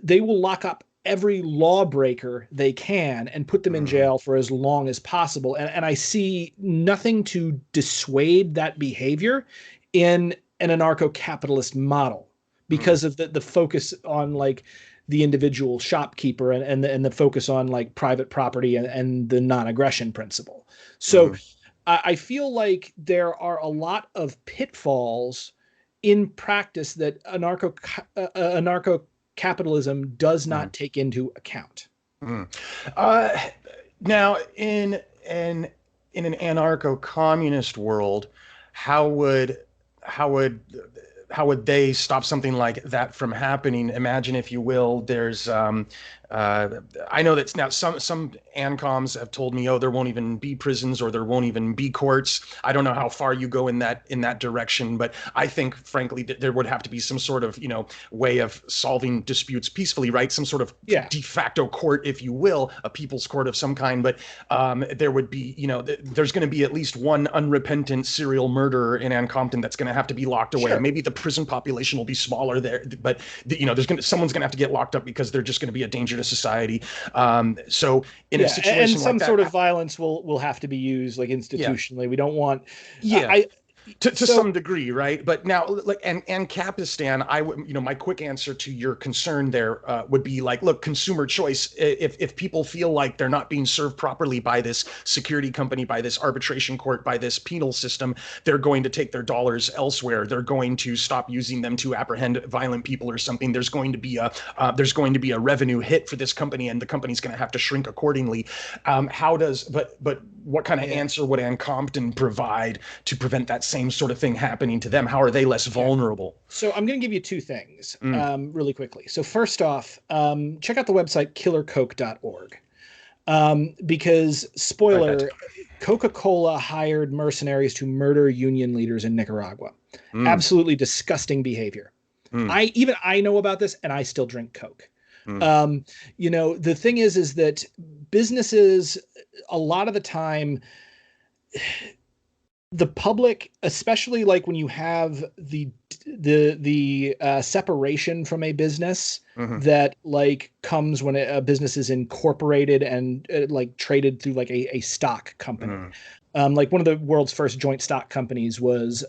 they will lock up every lawbreaker they can and put them in jail for as long as possible. And I see nothing to dissuade that behavior in an anarcho-capitalist model, because of the focus on like the individual shopkeeper and the focus on like private property and the non-aggression principle. So I feel like there are a lot of pitfalls in practice that anarcho-capitalism does not take into account. Now, in an anarcho-communist world, how would they stop something like that from happening? Imagine, if you will, there's I know that now some ANCOMs have told me, oh, there won't even be prisons or there won't even be courts. I don't know how far you go in that direction, but I think, frankly, that there would have to be some sort of, way of solving disputes peacefully, right? Some sort of de facto court, if you will, a people's court of some kind. But there would be, there's going to be at least one unrepentant serial murderer in Ann Compton that's going to have to be locked away. Sure. Maybe the prison population will be smaller there, but someone's going to have to get locked up because they're just going to be a danger to society. So in a situation and some like that, sort of violence will have to be used, like institutionally. We don't want. To some degree, right? But now, like, and Capistan, I would, my quick answer to your concern there would be like, look, consumer choice. If people feel like they're not being served properly by this security company, by this arbitration court, by this penal system, they're going to take their dollars elsewhere. They're going to stop using them to apprehend violent people or something. There's going to be a revenue hit for this company, and the company's going to have to shrink accordingly. But what kind of answer would Ann Compton provide to prevent that same sort of thing happening to them? How are they less vulnerable? So I'm going to give you two things really quickly. So first off, check out the website killercoke.org. Because, spoiler, Coca-Cola hired mercenaries to murder union leaders in Nicaragua. Absolutely disgusting behavior. I know about this, and I still drink Coke. The thing is that businesses, a lot of the time, the public, especially like when you have the separation from a business that like comes when a business is incorporated and like traded through like a stock company. Like one of the world's first joint stock companies was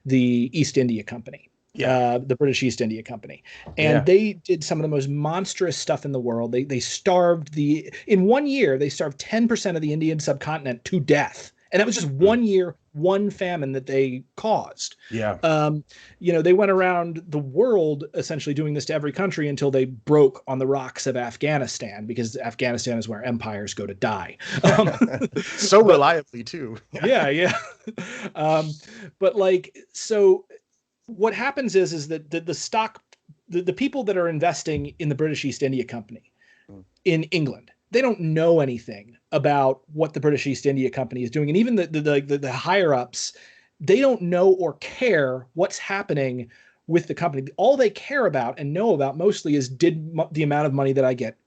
the East India Company. The British East India Company. And they did some of the most monstrous stuff in the world. They starved in 1 year, they starved 10% of the Indian subcontinent to death. And that was just 1 year, one famine that they caused. They went around the world essentially doing this to every country until they broke on the rocks of Afghanistan, because Afghanistan is where empires go to die. So reliably too. But like, so what happens is that the people that are investing in the British East India Company in England, they don't know anything about what the British East India Company is doing. And even the higher ups, they don't know or care what's happening with the company. All they care about and know about mostly is, did the amount of money that I get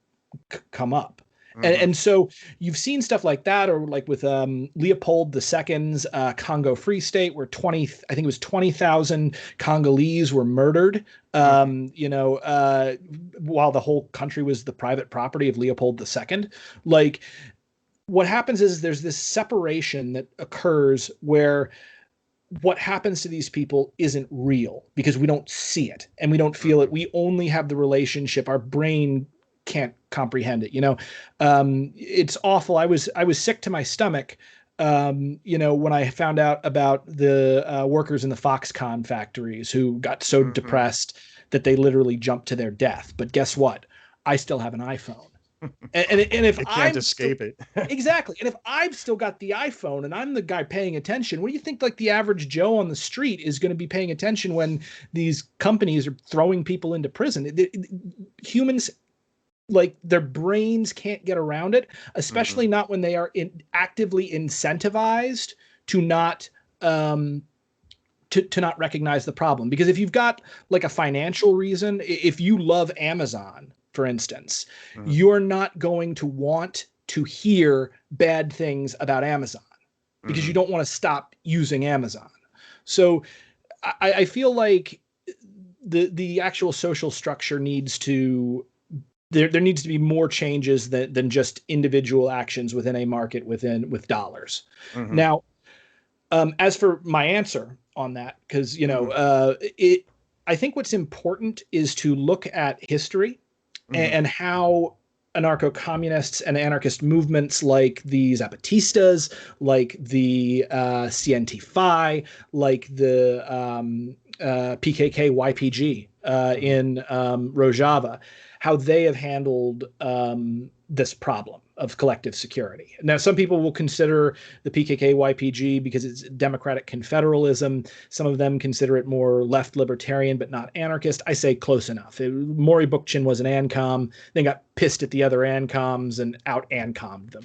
come up? And so you've seen stuff like that, or like with Leopold II's Congo Free State, where I think it was 20,000 Congolese were murdered, while the whole country was the private property of Leopold II. Like, what happens is there's this separation that occurs where what happens to these people isn't real because we don't see it and we don't feel it. We only have the relationship. Our brain can't comprehend it. It's awful. I was sick to my stomach, when I found out about the workers in the Foxconn factories who got so depressed that they literally jumped to their death. But guess what? I still have an iPhone. And if I can't escape it. Exactly. And if I've still got the iPhone and I'm the guy paying attention, what do you think like the average Joe on the street is going to be paying attention when these companies are throwing people into prison? Humans, like, their brains can't get around it, especially not when they are actively incentivized to not to not recognize the problem. Because if you've got like a financial reason, if you love Amazon, for instance, you're not going to want to hear bad things about Amazon because you don't want to stop using Amazon. So I feel like the actual social structure needs to, there needs to be more changes than just individual actions within a market with dollars. Now, as for my answer on that, because I think what's important is to look at history and how anarcho-communists and anarchist movements like the Zapatistas, like the CNT-FI, like the PKK YPG in Rojava, how they have handled this problem of collective security. Now, some people will consider the PKK YPG because it's democratic confederalism. Some of them consider it more left libertarian, but not anarchist. I say close enough. Maury Bookchin was an ANCOM, then got pissed at the other ANCOMs and out ANCOM'd them.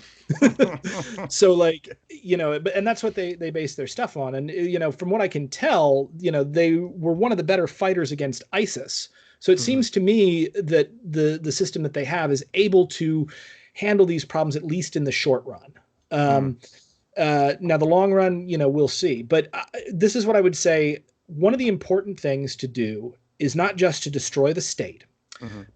So like, and that's what they base their stuff on. And, from what I can tell, they were one of the better fighters against ISIS. So it seems to me that the system that they have is able to handle these problems, at least in the short run. Now, the long run, we'll see. But this is what I would say. One of the important things to do is not just to destroy the state,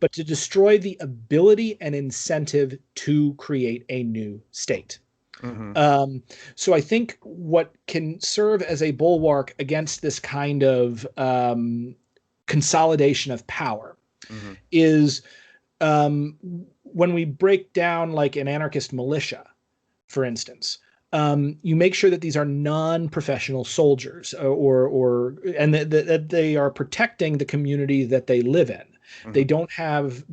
but to destroy the ability and incentive to create a new state. So I think what can serve as a bulwark against this kind of consolidation of power is when we break down like an anarchist militia, for instance, you make sure that these are non-professional soldiers and that they are protecting the community that they live in. They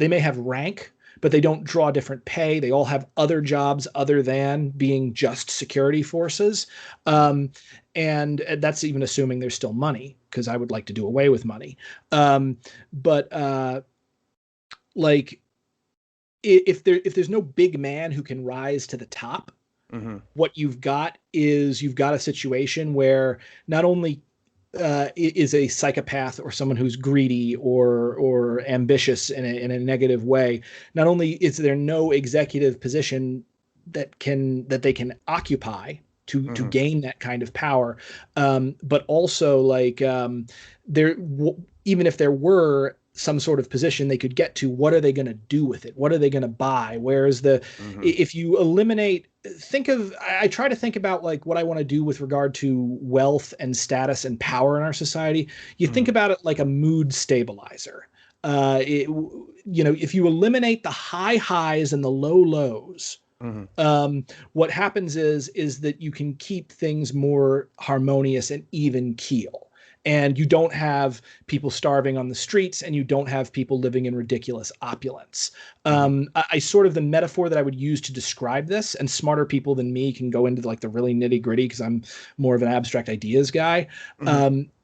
may have rank, but they don't draw different pay. They all have other jobs other than being just security forces. And that's even assuming there's still money, because I would like to do away with money. If there's no big man who can rise to the top, what you've got a situation where not only is a psychopath or someone who's greedy or ambitious in a negative way, not only is there no executive position that they can occupy to gain that kind of power, but also even if there were some sort of position they could get to, what are they going to do with it? What are they going to buy? Where's if you eliminate, I try to think about like what I want to do with regard to wealth and status and power in our society. You think about it like a mood stabilizer. If you eliminate the high highs and the low lows, what happens is that you can keep things more harmonious and even keel. And you don't have people starving on the streets, and you don't have people living in ridiculous opulence. The metaphor that I would use to describe this, and smarter people than me can go into like the really nitty gritty because I'm more of an abstract ideas guy.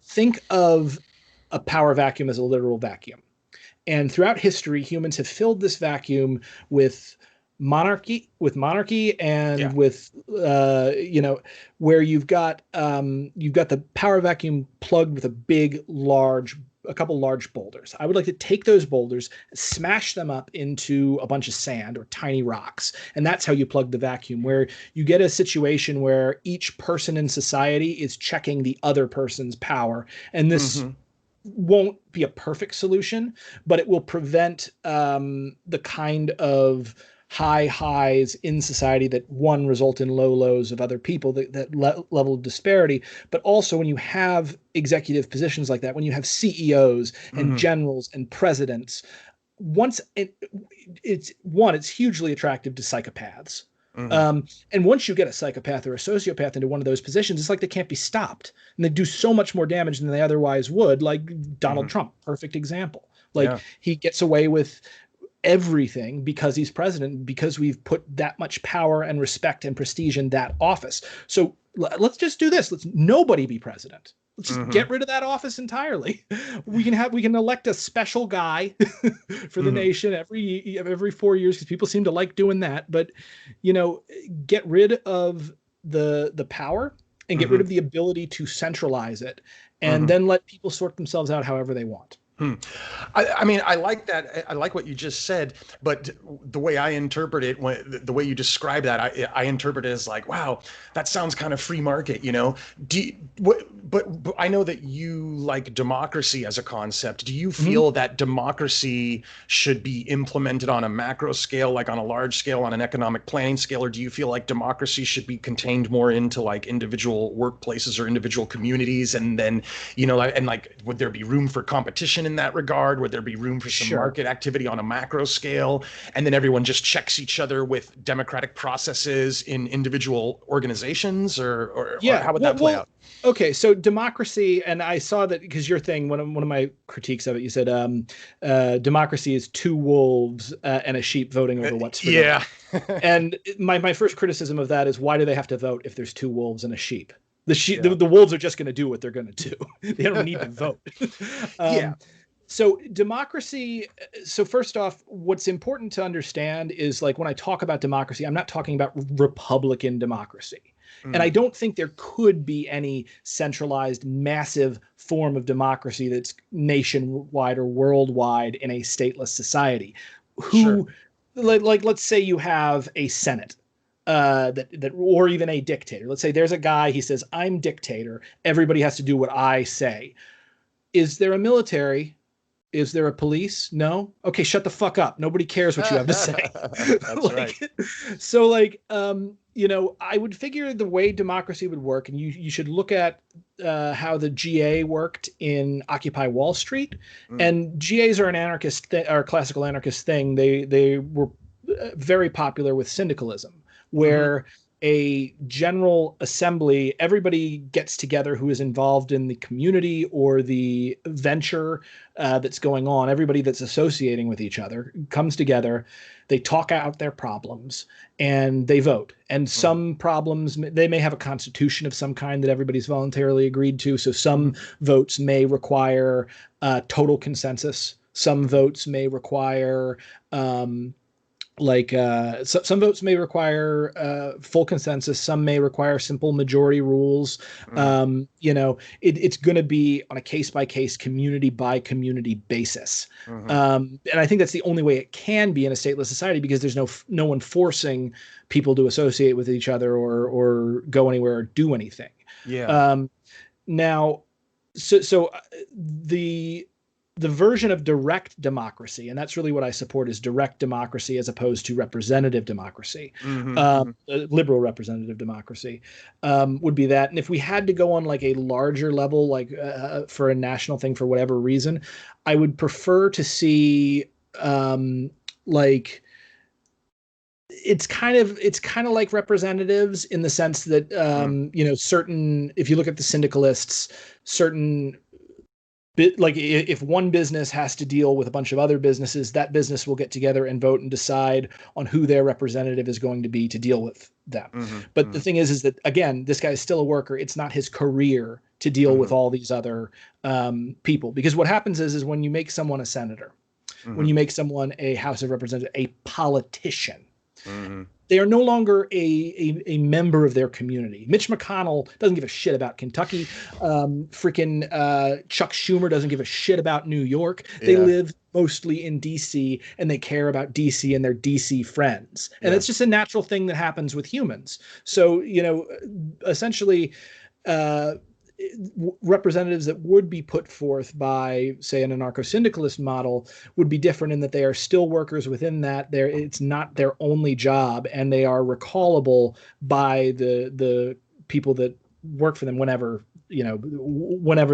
Think of a power vacuum as a literal vacuum. And throughout history, humans have filled this vacuum with monarchy and with where you've got the power vacuum plugged with a couple large boulders. I would like to take those boulders, smash them up into a bunch of sand or tiny rocks, and that's how you plug the vacuum, where you get a situation where each person in society is checking the other person's power. And this won't be a perfect solution, but it will prevent the kind of high highs in society that result in low lows of other people, that level of disparity. But also when you have executive positions like that, when you have CEOs and generals and presidents, it's hugely attractive to psychopaths. And once you get a psychopath or a sociopath into one of those positions, it's like they can't be stopped, and they do so much more damage than they otherwise would. Like Donald Trump, perfect example. He gets away with everything because he's president, because we've put that much power and respect and prestige in that office. So let's just do this. Let's nobody be president. Let's just get rid of that office entirely. We can elect a special guy for the nation every 4 years, because people seem to like doing that. But get rid of the power and get rid of the ability to centralize it, and then let people sort themselves out however they want. Hmm. I mean, I like that. I like what you just said, but the way I interpret it, the way you describe that, I interpret it as like, wow, that sounds kind of free market, you know? But I know that you like democracy as a concept. Do you Mhm. feel that democracy should be implemented on a macro scale, like on a large scale, on an economic planning scale, or do you feel like democracy should be contained more into like individual workplaces or individual communities, and then, you know, and like, would there be room for competition in that regard? Would there be room for some Sure. market activity on a macro scale? And then everyone just checks each other with democratic processes in individual organizations, or Yeah. how would Well, that play well, out? okay. So democracy, and I saw that because your thing, one of my critiques of it, you said democracy is two wolves and a sheep voting over what's for dinner. Yeah. And my first criticism of that is, why do they have to vote if there's two wolves and a sheep? Yeah. The wolves are just going to do what they're going to do. They don't need to vote. Yeah. um, so democracy. So first off, what's important to understand is, like, when I talk about democracy, I'm not talking about Republican democracy. And I Mm, don't think there could be any centralized, massive form of democracy that's nationwide or worldwide in a stateless society. sure. Who, like let's say you have a Senate, that or even a dictator. Let's say there's a guy, he says, I'm dictator. Everybody has to do what I say. Is there a military? Is there a police? No. Okay, shut the fuck up. Nobody cares what you have to say. That's right. Like, so like, I would figure the way democracy would work, and you should look at how the GA worked in Occupy Wall Street. Mm, And GAs are an anarchist or classical anarchist thing. They were very popular with syndicalism, hmm. where a general assembly, everybody gets together who is involved in the community or the venture that's going on. Everybody that's associating with each other comes together. They talk out their problems and they vote. And Hmm. some problems, they may have a constitution of some kind that everybody's voluntarily agreed to. So Hmm. some votes may require total consensus. Some votes may require some votes may require full consensus. Some may require simple majority rules. Hmm. It's going to be on a case by case, community by community basis. Hmm. And I think that's the only way it can be in a stateless society, because there's no one forcing people to associate with each other or go anywhere or do anything. Yeah. um, Now, so the version of direct democracy, and that's really what I support, is direct democracy as opposed to representative democracy, Hmm. Hmm. liberal representative democracy, would be that. And if we had to go on like a larger level, like for a national thing for whatever reason, I would prefer to see like it's kind of like representatives, in the sense that Mm, certain, if you look at the syndicalists, certain like if one business has to deal with a bunch of other businesses, that business will get together and vote and decide on who their representative is going to be to deal with them. hmm. But the Hmm. thing is that, again, this guy is still a worker. It's not his career to deal with Hmm. all these other people. Because what happens is when you make someone a senator, when Hmm. you make someone a House of Representatives, a politician, Hmm. they are no longer a member of their community. Mitch McConnell doesn't give a shit about Kentucky. Freaking Chuck Schumer doesn't give a shit about New York. They Yeah. live mostly in DC, and they care about DC and their DC friends. And Yeah. it's just a natural thing that happens with humans. So, essentially, uh, representatives that would be put forth by, say, an anarcho-syndicalist model would be different, in that they are still workers within that. It's not their only job, and they are recallable by the people that work for them whenever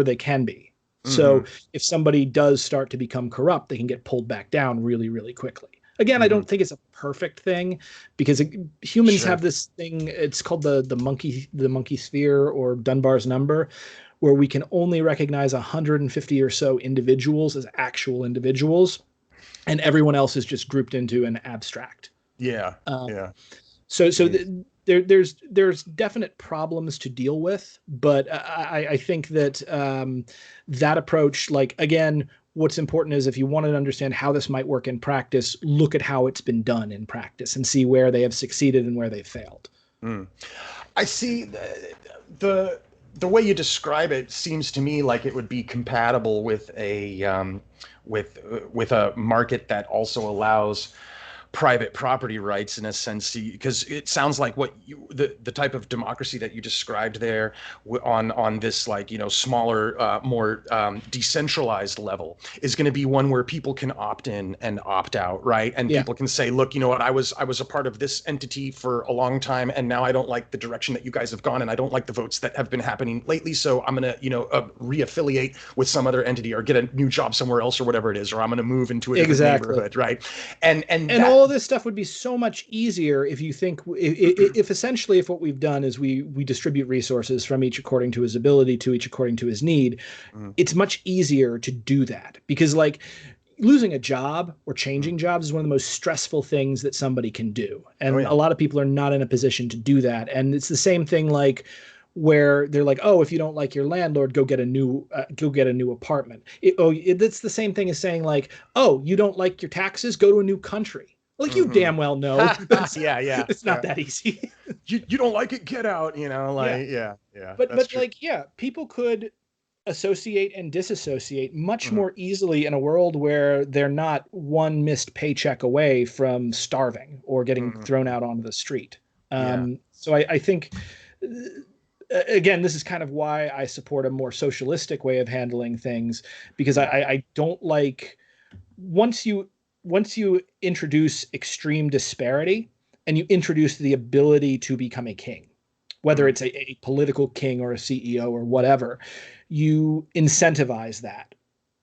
they can be. So Hmm. if somebody does start to become corrupt, they can get pulled back down really, really quickly. Again, I Hmm. don't think it's a perfect thing, because humans Sure. have this thing. It's called the monkey sphere, or Dunbar's number, where we can only recognize 150 or so individuals as actual individuals, and everyone else is just grouped into an abstract. Yeah. Um, Yeah. so Jeez. there's definite problems to deal with, but I think that that approach, like, again, what's important is, if you want to understand how this might work in practice, look at how it's been done in practice and see where they have succeeded and where they've failed. Mm. I see the the way you describe it seems to me like it would be compatible with with a market that also allows private property rights in a sense, because it sounds like what the type of democracy that you described there on this, like, smaller, more decentralized level is going to be one where people can opt in and opt out, right? And Yeah. people can say, look, you know what, I was a part of this entity for a long time, and now I don't like the direction that you guys have gone, and I don't like the votes that have been happening lately, so I'm going to reaffiliate with some other entity or get a new job somewhere else or whatever it is, or I'm going to move into a different neighborhood, right? And that, all of this stuff would be so much easier if you think if essentially if what we've done is we distribute resources from each according to his ability to each according to his need. It's much easier to do that, because like losing a job or changing jobs is one of the most stressful things that somebody can do, and a lot of people are not in a position to do that. And it's the same thing like where they're like, oh, if you don't like your landlord, go get a new apartment. It's the same thing as saying like, oh, you don't like your taxes, go to a new country. Like, you damn well know yeah, it's not that easy. you don't like it, get out, like, yeah. But true. Like, yeah, people could associate and disassociate much more easily in a world where they're not one missed paycheck away from starving or getting thrown out onto the street. So I think, again, this is kind of why I support a more socialistic way of handling things, because I don't like, once you introduce extreme disparity and you introduce the ability to become a king, whether it's a political king or a CEO or whatever, you incentivize that.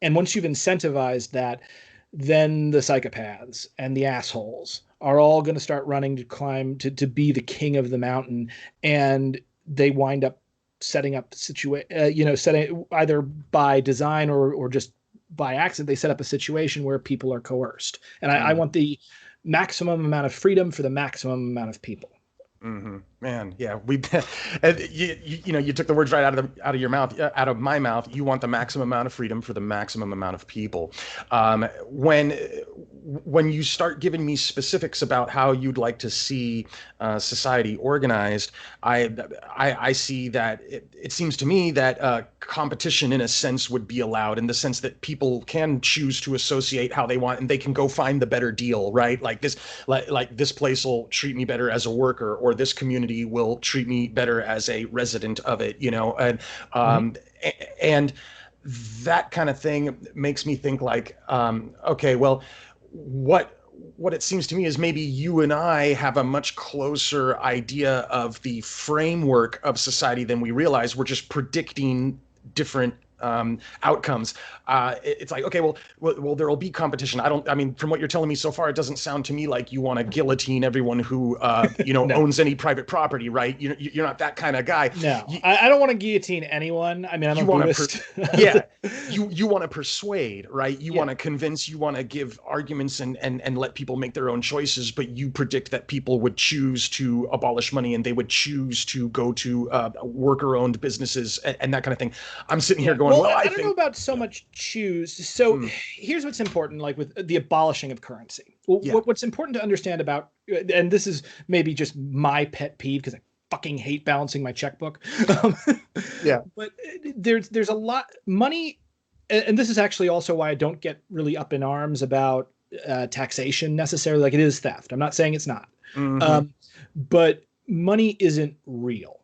And once you've incentivized that, then the psychopaths and the assholes are all going to start running to climb to be the king of the mountain. And they wind up setting up setting either by design or just by accident, they set up a situation where people are coerced. And I want the maximum amount of freedom for the maximum amount of people. Man, yeah, you took the words right out of your mouth, out of my mouth. You want the maximum amount of freedom for the maximum amount of people. When you start giving me specifics about how you'd like to see society organized, I see that it seems to me that competition, in a sense, would be allowed, in the sense that people can choose to associate how they want, and they can go find the better deal, right? Like this place will treat me better as a worker, or this community will treat me better as a resident of it, and that kind of thing makes me think like, okay, well, what it seems to me is maybe you and I have a much closer idea of the framework of society than we realize. We're just predicting different outcomes. It's like, okay, well, there'll be competition. I mean, from what you're telling me so far, it doesn't sound to me like you want to guillotine everyone who, no. owns any private property, right? You're not that kind of guy. No, I don't want to guillotine anyone. I mean, I'm a Buddhist. You want to persuade, right? You want to convince, you want to give arguments and let people make their own choices, but you predict that people would choose to abolish money, and they would choose to go to worker-owned businesses and that kind of thing. I'm sitting here going, I don't know about so much choose. So here's what's important, like with the abolishing of currency. What's important to understand about, and this is maybe just my pet peeve because I fucking hate balancing my checkbook. But there's a lot money, and this is actually also why I don't get really up in arms about taxation necessarily. Like, it is theft. I'm not saying it's not, but money isn't real.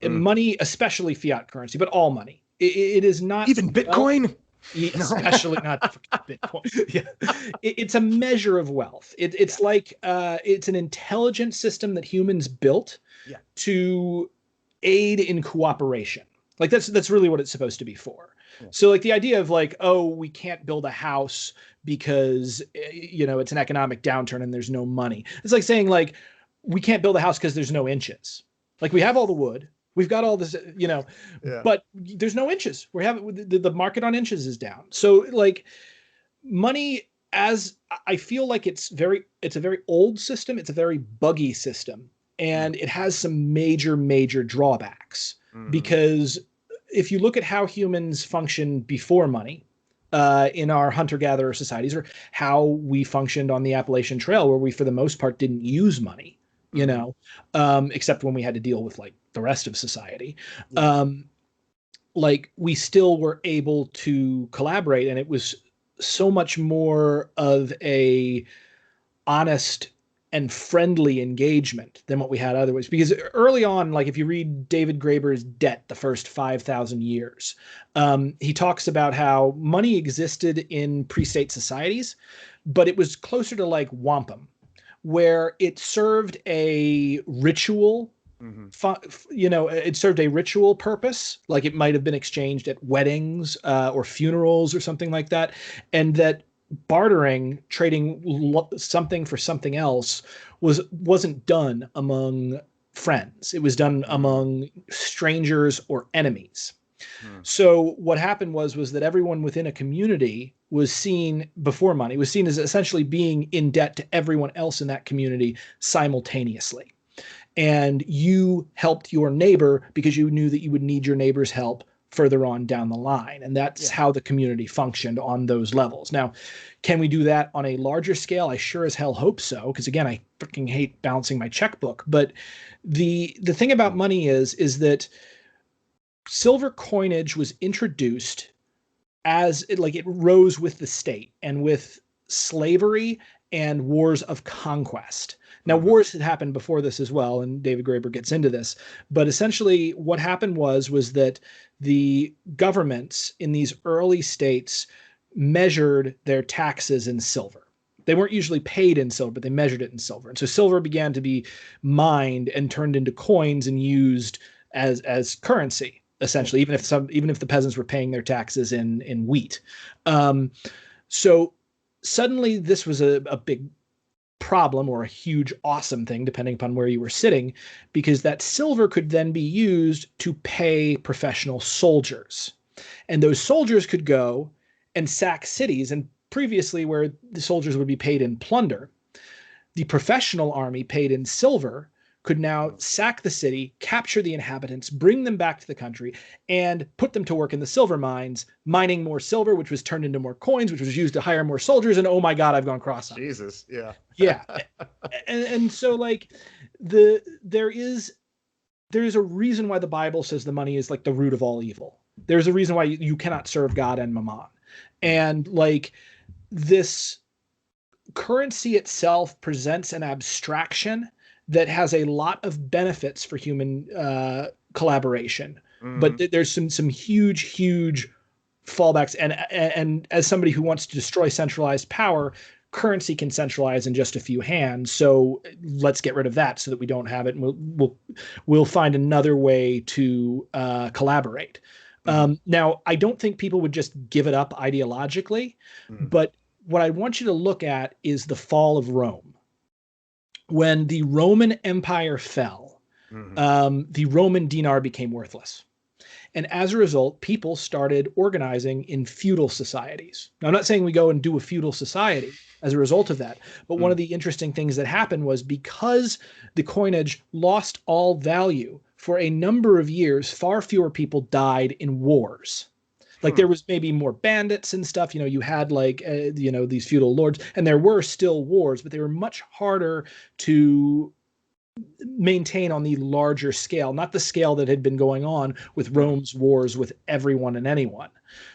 Money, especially fiat currency, but all money. It is not even Bitcoin, especially not Bitcoin. It's a measure of wealth. It's like it's an intelligent system that humans built to aid in cooperation. Like that's really what it's supposed to be for. So like the idea of like, oh, we can't build a house because it's an economic downturn and there's no money. It's like saying like we can't build a house because there's no inches. Like, we have all the wood. We've got all this, but there's no inches. We have the market on inches is down. So like money, as I feel like it's a very old system. It's a very buggy system, and it has some major drawbacks because if you look at how humans function before money, in our hunter-gatherer societies, or how we functioned on the Appalachian Trail, where we, for the most part, didn't use money, except when we had to deal with like the rest of society. like we still were able to collaborate, and it was so much more of a honest and friendly engagement than what we had otherwise. Because early on, like if you read David Graeber's Debt, the first 5,000 years, he talks about how money existed in pre-state societies, but it was closer to like wampum, where it served a ritual. It served a ritual purpose, like it might have been exchanged at weddings or funerals or something like that, and that bartering, trading something for something else, wasn't done among friends. It was done among strangers or enemies. So what happened was that everyone within a community was seen before money was seen as essentially being in debt to everyone else in that community simultaneously. And you helped your neighbor because you knew that you would need your neighbor's help further on down the line. And that's how the community functioned on those levels. Now, can we do that on a larger scale? I sure as hell hope so, because again, I freaking hate balancing my checkbook. But the thing about money is that silver coinage was introduced as it rose with the state and with slavery and wars of conquest. Now, wars had happened before this as well, and David Graeber gets into this. But essentially, what happened was that the governments in these early states measured their taxes in silver. They weren't usually paid in silver, but they measured it in silver. And so silver began to be mined and turned into coins and used as currency, essentially, even if the peasants were paying their taxes in wheat. So suddenly this was a big problem, or a huge awesome thing, depending upon where you were sitting, because that silver could then be used to pay professional soldiers. And those soldiers could go and sack cities. And previously, where the soldiers would be paid in plunder, the professional army paid in silver could now sack the city, capture the inhabitants, bring them back to the country, and put them to work in the silver mines, mining more silver, which was turned into more coins, which was used to hire more soldiers. And oh my God, I've gone cross-eyed. Jesus, yeah. Yeah. And so like there is a reason why the Bible says the money is like the root of all evil. There's a reason why you cannot serve God and mammon. And like this currency itself presents an abstraction that has a lot of benefits for human collaboration, but there's some huge fallbacks. And as somebody who wants to destroy centralized power, currency can centralize in just a few hands. So let's get rid of that so that we don't have it, and we'll find another way to collaborate. Now, I don't think people would just give it up ideologically, but what I want you to look at is the fall of Rome. When the Roman Empire fell, the Roman dinar became worthless. And as a result, people started organizing in feudal societies. Now, I'm not saying we go and do a feudal society as a result of that, but one of the interesting things that happened was because the coinage lost all value for a number of years, far fewer people died in wars. Like there was maybe more bandits and stuff, you had like, these feudal lords, and there were still wars, but they were much harder to maintain on the larger scale, not the scale that had been going on with Rome's wars with everyone and anyone.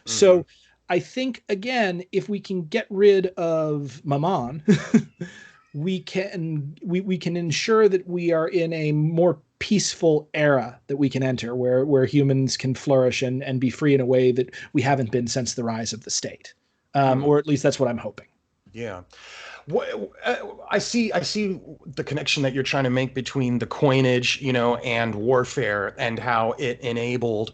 So I think, again, if we can get rid of mammon, we can ensure that we are in a more peaceful era that we can enter, where humans can flourish and be free in a way that we haven't been since the rise of the state, or at least that's what I'm hoping. Yeah. I see the connection that you're trying to make between the coinage, and warfare, and how it enabled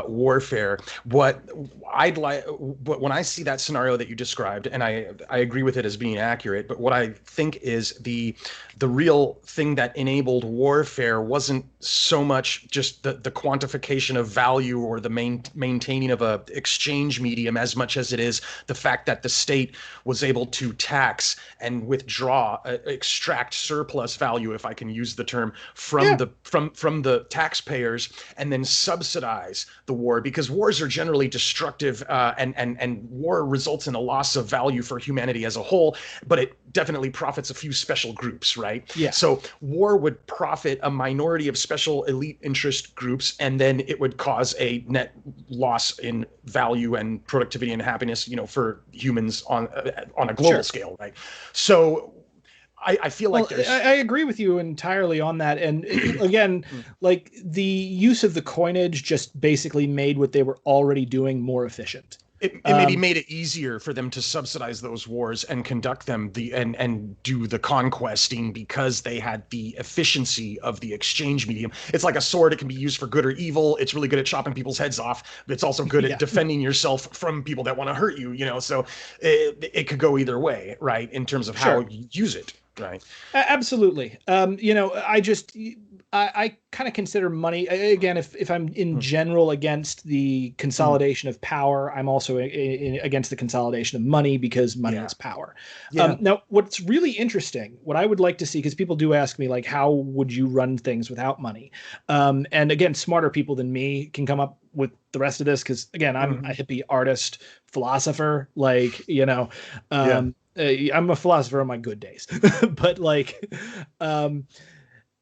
warfare. But when I see that scenario that you described, and I agree with it as being accurate, but what I think is the real thing that enabled warfare wasn't so much just the quantification of value or the maintaining of a exchange medium, as much as it is the fact that the state was able to tax and withdraw, extract surplus value, if I can use the term, from the taxpayers, and then subsidize the war, because wars are generally destructive, and war results in a loss of value for humanity as a whole. But definitely profits a few special groups, right? Yeah. So war would profit a minority of special elite interest groups, and then it would cause a net loss in value and productivity and happiness, for humans on a global scale, right? So I feel like I agree with you entirely on that. And again, like the use of the coinage just basically made what they were already doing more efficient. It maybe made it easier for them to subsidize those wars and conduct them and do the conquesting because they had the efficiency of the exchange medium. It's like a sword; it can be used for good or evil. It's really good at chopping people's heads off, but it's also good at defending yourself from people that want to hurt you. So it could go either way, right? In terms of how you use it. Right. Absolutely. I kind of consider money, again, if I'm in general against the consolidation of power, I'm also against the consolidation of money because money is power. Now, what's really interesting, what I would like to see, because people do ask me, like, how would you run things without money? And again, smarter people than me can come up with the rest of this because, again, I'm a hippie artist, philosopher, I'm a philosopher on my good days, but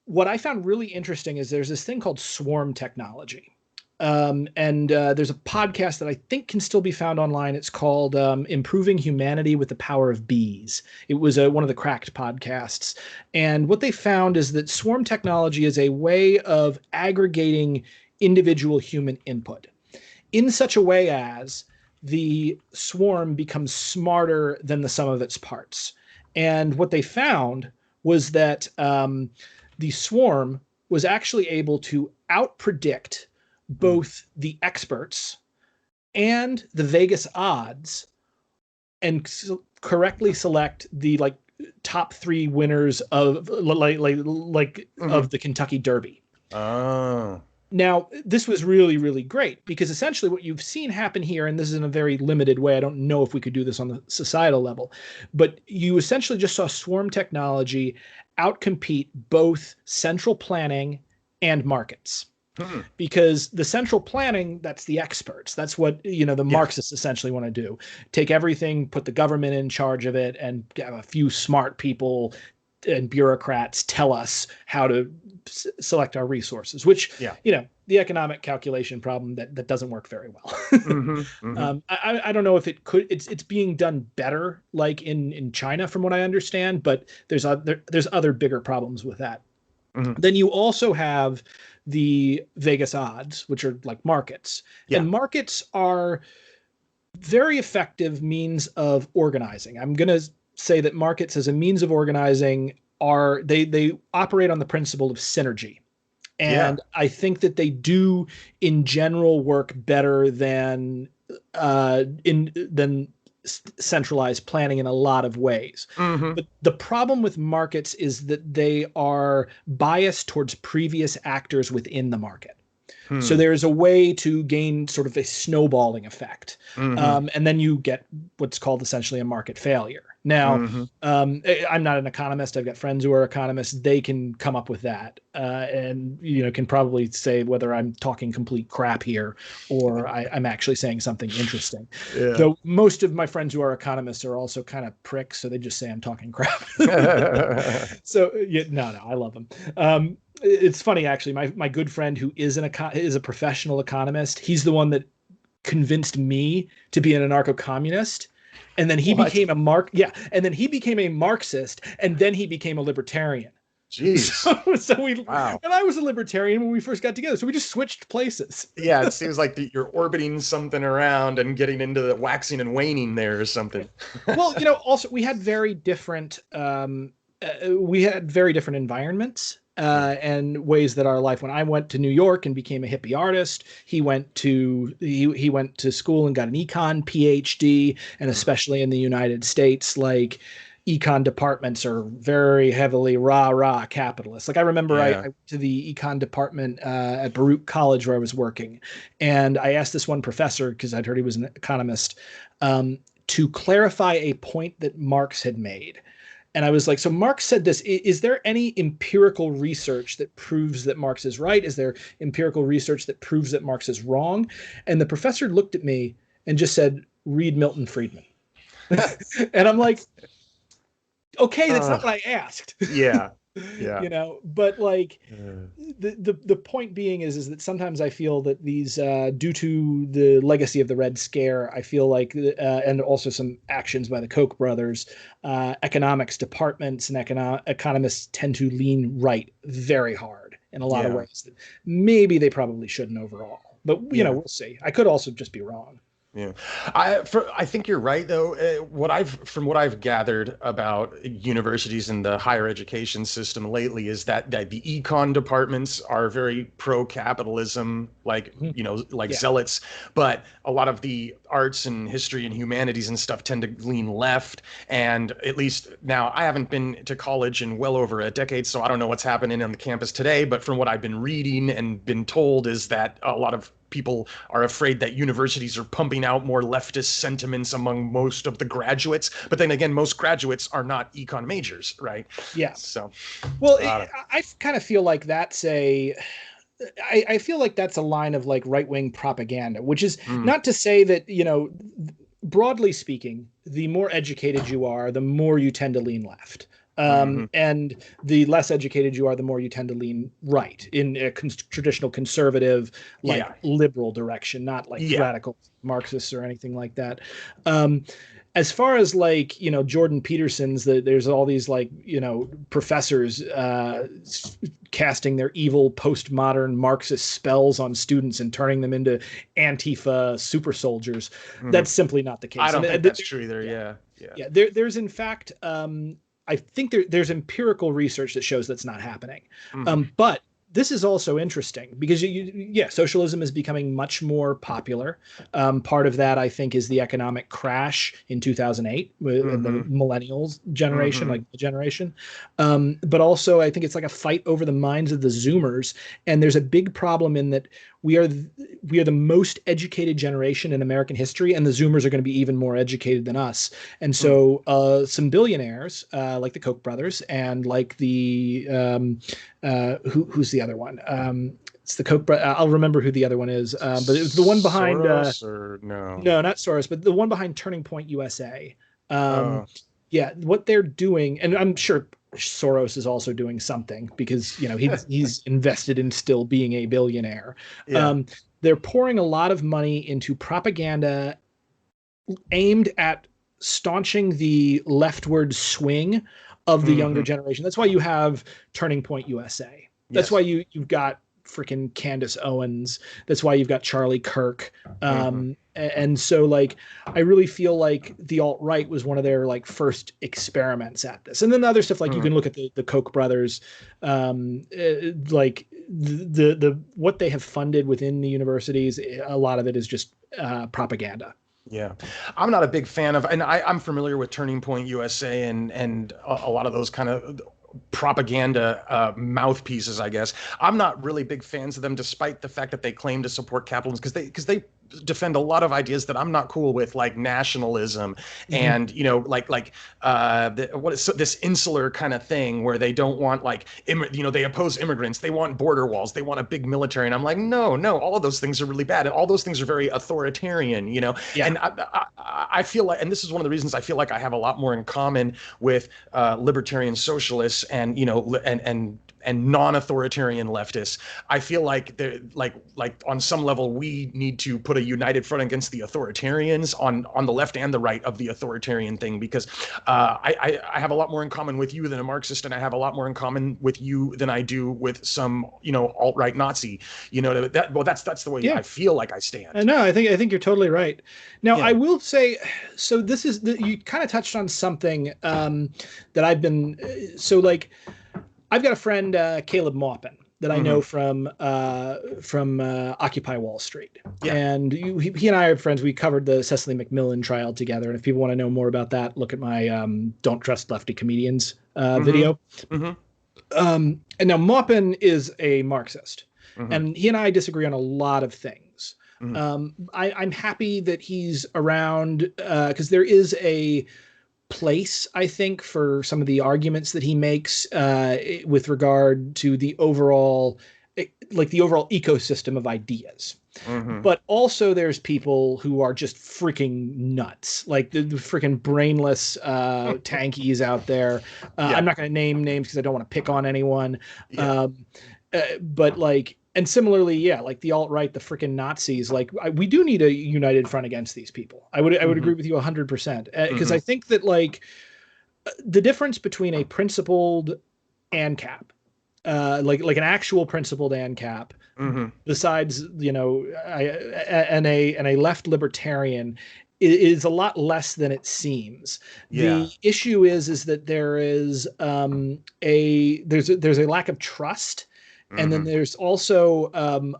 what I found really interesting is there's this thing called swarm technology. There's a podcast that I think can still be found online. It's called Improving Humanity with the Power of Bees. It was one of the Cracked podcasts. And what they found is that swarm technology is a way of aggregating individual human input in such a way as the swarm becomes smarter than the sum of its parts. And what they found was that the swarm was actually able to outpredict both the experts and the Vegas odds and correctly select the top 3 winners of of the Kentucky Derby. Oh. Now, this was really, really great because essentially what you've seen happen here, and this is in a very limited way, I don't know if we could do this on the societal level, but you essentially just saw swarm technology outcompete both central planning and markets. Because the central planning, that's the experts. That's what, the Marxists essentially want to do. Take everything, put the government in charge of it, and have a few smart people and bureaucrats tell us how to select our resources, which, the economic calculation problem that doesn't work very well. I don't know if it could, it's being done better, like in China, from what I understand, but there's other bigger problems with that. Then you also have the Vegas odds, which are like markets. And markets are very effective means of organizing. I'm going to say that markets as a means of organizing they operate on the principle of synergy. And I think that they do in general work better than centralized planning in a lot of ways. But the problem with markets is that they are biased towards previous actors within the market. So there's a way to gain sort of a snowballing effect. And then you get what's called essentially a market failure. Now, I'm not an economist. I've got friends who are economists. They can come up with that and, can probably say whether I'm talking complete crap here or I'm actually saying something interesting. Though most of my friends who are economists are also kind of pricks, so they just say I'm talking crap. So, no, I love them. It's funny, actually. My good friend who is a professional economist, he's the one that convinced me to be an anarcho-communist. And then he became and then he became a Marxist, and then he became a libertarian. Jeez. And I was a libertarian when we first got together, so we just switched places. Yeah, it seems like you're orbiting something around and getting into the waxing and waning there or something. Well, also we had very different environments. And ways that our life. When I went to New York and became a hippie artist, he went to school and got an econ PhD, and especially in the United States, like econ departments are very heavily rah capitalists. Like I remember I went to the econ department at Baruch College where I was working, and I asked this one professor, because I'd heard he was an economist, to clarify a point that Marx had made. And I was like, so Marx said this. Is there any empirical research that proves that Marx is right? Is there empirical research that proves that Marx is wrong? And the professor looked at me and just said, read Milton Friedman. And I'm like, Okay, that's Uh, not what I asked. yeah, yeah. But like Uh, the point being is that sometimes I feel that these due to the legacy of the Red Scare, I feel like and also some actions by the Koch brothers, economics departments and economists tend to lean right very hard in a lot of yeah, ways that maybe they probably shouldn't overall. But yeah. we'll see. I could also just be wrong. Yeah, I think you're right though. From what I've gathered about universities and the higher education system lately is that the econ departments are very pro-capitalism, like Mhm. like Yeah. zealots, but a lot of the arts and history and humanities and stuff tend to lean left. And at least now, I haven't been to college in well over a decade, so I don't know what's happening on the campus today. But from what I've been reading and been told is that a lot of people are afraid that universities are pumping out more leftist sentiments among most of the graduates. But then again, most graduates are not econ majors, right? Yeah. So, Well, uh, I kind of feel like I feel like that's a line of like right wing propaganda, which is mm, not to say that, broadly speaking, the more educated you are, the more you tend to lean left. hmm And the less educated you are, the more you tend to lean right in a traditional conservative, like yeah, liberal direction, not like yeah, radical Marxists or anything like that. Um, as far as like Jordan Peterson's, there's all these like professors casting their evil postmodern Marxist spells on students and turning them into Antifa super soldiers. hmm That's simply not the I case. And don't think that's true either. yeah, Yeah, yeah. yeah, there's in fact, I think there's empirical research that shows that's not happening. hmm But this is also interesting because yeah, socialism is becoming much more popular. Part of that, I think, is the economic crash in 2008 in the hmm millennials generation, hmm like the generation. But also, I think it's like a fight over the minds of the Zoomers, and there's a big problem in that we are we are the most educated generation in American history, and the Zoomers are going to be even more educated than us. And so, some billionaires like the Koch brothers and like the who's the other one? It's the Koch. I'll remember who the other one is, but it was the one behind. Soros or no? No, not Soros, but the one behind Turning Point USA. Um, Uh, yeah, what they're doing, and I'm sure Soros is also doing something because he's invested in still being a billionaire. yeah. Um, they're pouring a lot of money into propaganda aimed at staunching the leftward swing of the younger hmm generation. That's why you have Turning Point USA. That's why Yes. you've got freaking Candace Owens. That's why you've got Charlie Kirk. hmm And so like I really feel like the alt-right was one of their like first experiments at this. And then the other stuff, like you hmm can look at the Koch brothers, like the what they have funded within the universities, a lot of it is just propaganda. Yeah, I'm not a big fan of, and I'm familiar with Turning Point USA and a lot of those kind of propaganda mouthpieces, I guess. I'm not really big fans of them, despite the fact that they claim to support capitalism, because they defend a lot of ideas that I'm not cool with, like nationalism Mhm. and what is this insular kind of thing where they don't want like they oppose immigrants, they want border walls, they want a big military, and I'm like, no, no, all of those things are really bad, and all those things are very authoritarian. Yeah. And I feel like, and this is one of the reasons I feel like I have a lot more in common with libertarian socialists and and non-authoritarian leftists. I feel like they're like on some level we need to put a united front against the authoritarians on the left and the right of the authoritarian thing, because I have a lot more in common with you than a Marxist, and I have a lot more in common with you than I do with some alt-right Nazi. That's the way Yeah. I feel like I stand. No, I think you're totally right. Now, I Yeah. will say, so this is you kind of touched on something that I've been so like I've got a friend Caleb Maupin that I know hmm from Occupy Wall Street, Yeah. and he and I are friends. We covered the Cecily McMillan trial together, and if people want to know more about that, look at my "Don't Trust Lefty Comedians" hmm video. hmm And now Maupin is a Marxist, hmm and he and I disagree on a lot of things. hmm I'm happy that he's around because there is a place, I think, for some of the arguments that he makes with regard to the overall like the overall ecosystem of ideas. Mm-hmm. But also there's people who are just freaking nuts, like the freaking brainless tankies out there. I'm Yeah. not going to name names because I don't want to pick on anyone. Yeah. But like, and similarly, yeah, like the alt-right, the freaking Nazis, like we do need a united front against these people. I would Mm-hmm. agree with you 100%. Because Mm-hmm. I think that like the difference between a principled ANCAP, like an actual principled ANCAP, Mm-hmm. besides and a left libertarian is a lot less than it seems. Yeah. The issue is that there is there's a lack of trust, and then Mm-hmm. there's also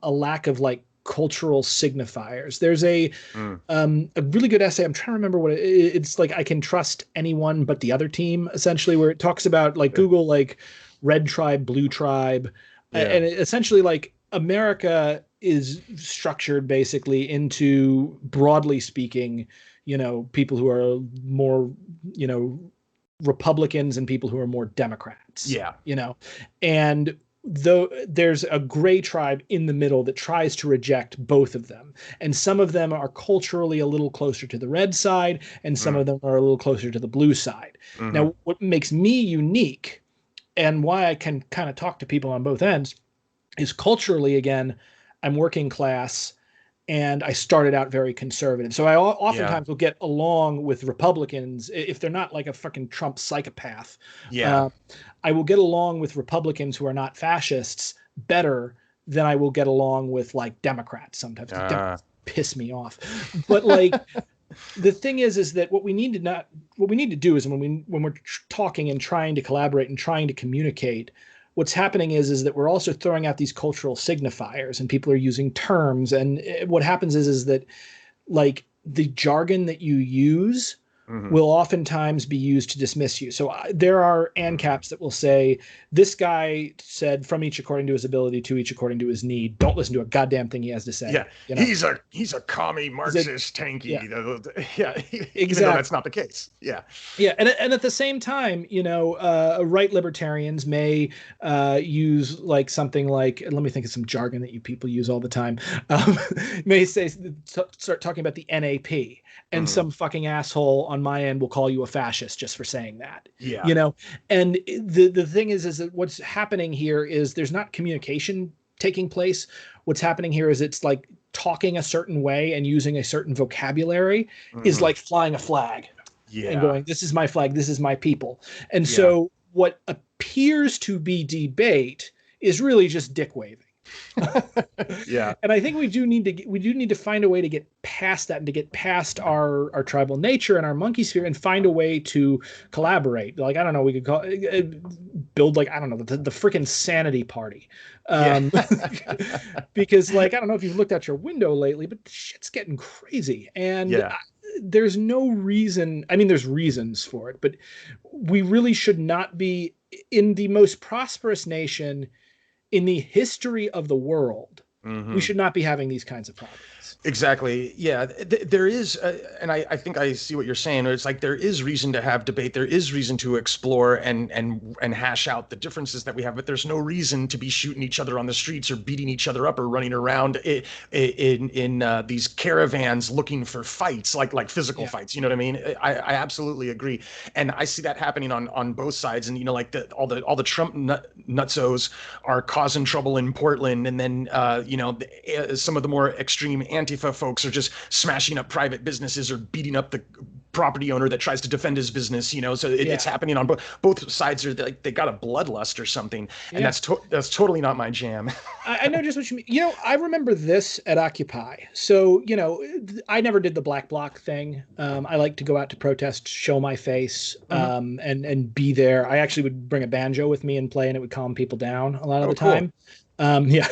a lack of like cultural signifiers. There's Mm. a really good essay. I'm trying to remember what it's like. I can trust anyone but the other team, essentially, where it talks about like Google, like red tribe, blue tribe, Yeah. and essentially like America is structured basically into, broadly speaking, people who are more, Republicans and people who are more Democrats, Yeah. and though there's a gray tribe in the middle that tries to reject both of them. And some of them are culturally a little closer to the red side, and some Mm. of them are a little closer to the blue side. Mm-hmm. Now, what makes me unique and why I can kind of talk to people on both ends is culturally, again, I'm working class and I started out very conservative. So I Yeah. oftentimes will get along with Republicans if they're not like a fucking Trump psychopath. Yeah. Uh, I will get along with Republicans who are not fascists better than I will get along with like Democrats sometimes. Uh, Democrats piss me off. But like the thing is that what we need to do is when we're talking and trying to collaborate and trying to communicate, what's happening is that we're also throwing out these cultural signifiers and people are using terms, and what happens is that like the jargon that you use mm-hmm. will oftentimes be used to dismiss you. So there are ANCAPs that will say, this guy said from each according to his ability, to each according to his need. Don't listen to a goddamn thing he has to say. Yeah, You know, he's a commie Marxist tanky. yeah, Yeah, even though exactly. that's not the case. Yeah. Yeah, and at the same time, right libertarians may use like something like, let me think of some jargon that you people use all the time. May start talking about the NAP, and Mm-hmm. some fucking asshole on my end will call you a fascist just for saying that. Yeah. You know, and the thing is that what's happening here is there's not communication taking place. What's happening here is it's like talking a certain way and using a certain vocabulary is Mm-hmm. like flying a flag and Yeah. going, this is my flag, this is my people. And Yeah. so what appears to be debate is really just dick waving. Yeah. And I think we do need to find a way to get past that and to get past our tribal nature and our monkey sphere and find a way to collaborate. Like, I don't know, we could build like, I don't know, the freaking sanity party. Yeah. Because like, I don't know if you've looked out your window lately, but shit's getting crazy. And Yeah. there's no reason. I mean, there's reasons for it, but we really should not be in the most prosperous nation in the history of the world. We Mm-hmm. should not be having these kinds of problems. Exactly. Yeah, there is, and I think I see what you're saying. It's like there is reason to have debate. There is reason to explore and hash out the differences that we have. But there's no reason to be shooting each other on the streets or beating each other up or running around in these caravans looking for fights, like physical fights. You know what I mean? I absolutely agree, and I see that happening on both sides. And like all the Trump nutzos are causing trouble in Portland, and then some of the more extreme Antifa folks are just smashing up private businesses or beating up the property owner that tries to defend his business. So it's happening on both sides. Are they got a bloodlust or something, and that's totally not my jam. I know just what you mean. I remember this at Occupy. So, I never did the black bloc thing. I like to go out to protest, show my face, and be there. I actually would bring a banjo with me and play, and it would calm people down a lot of the Cool. time. Yeah.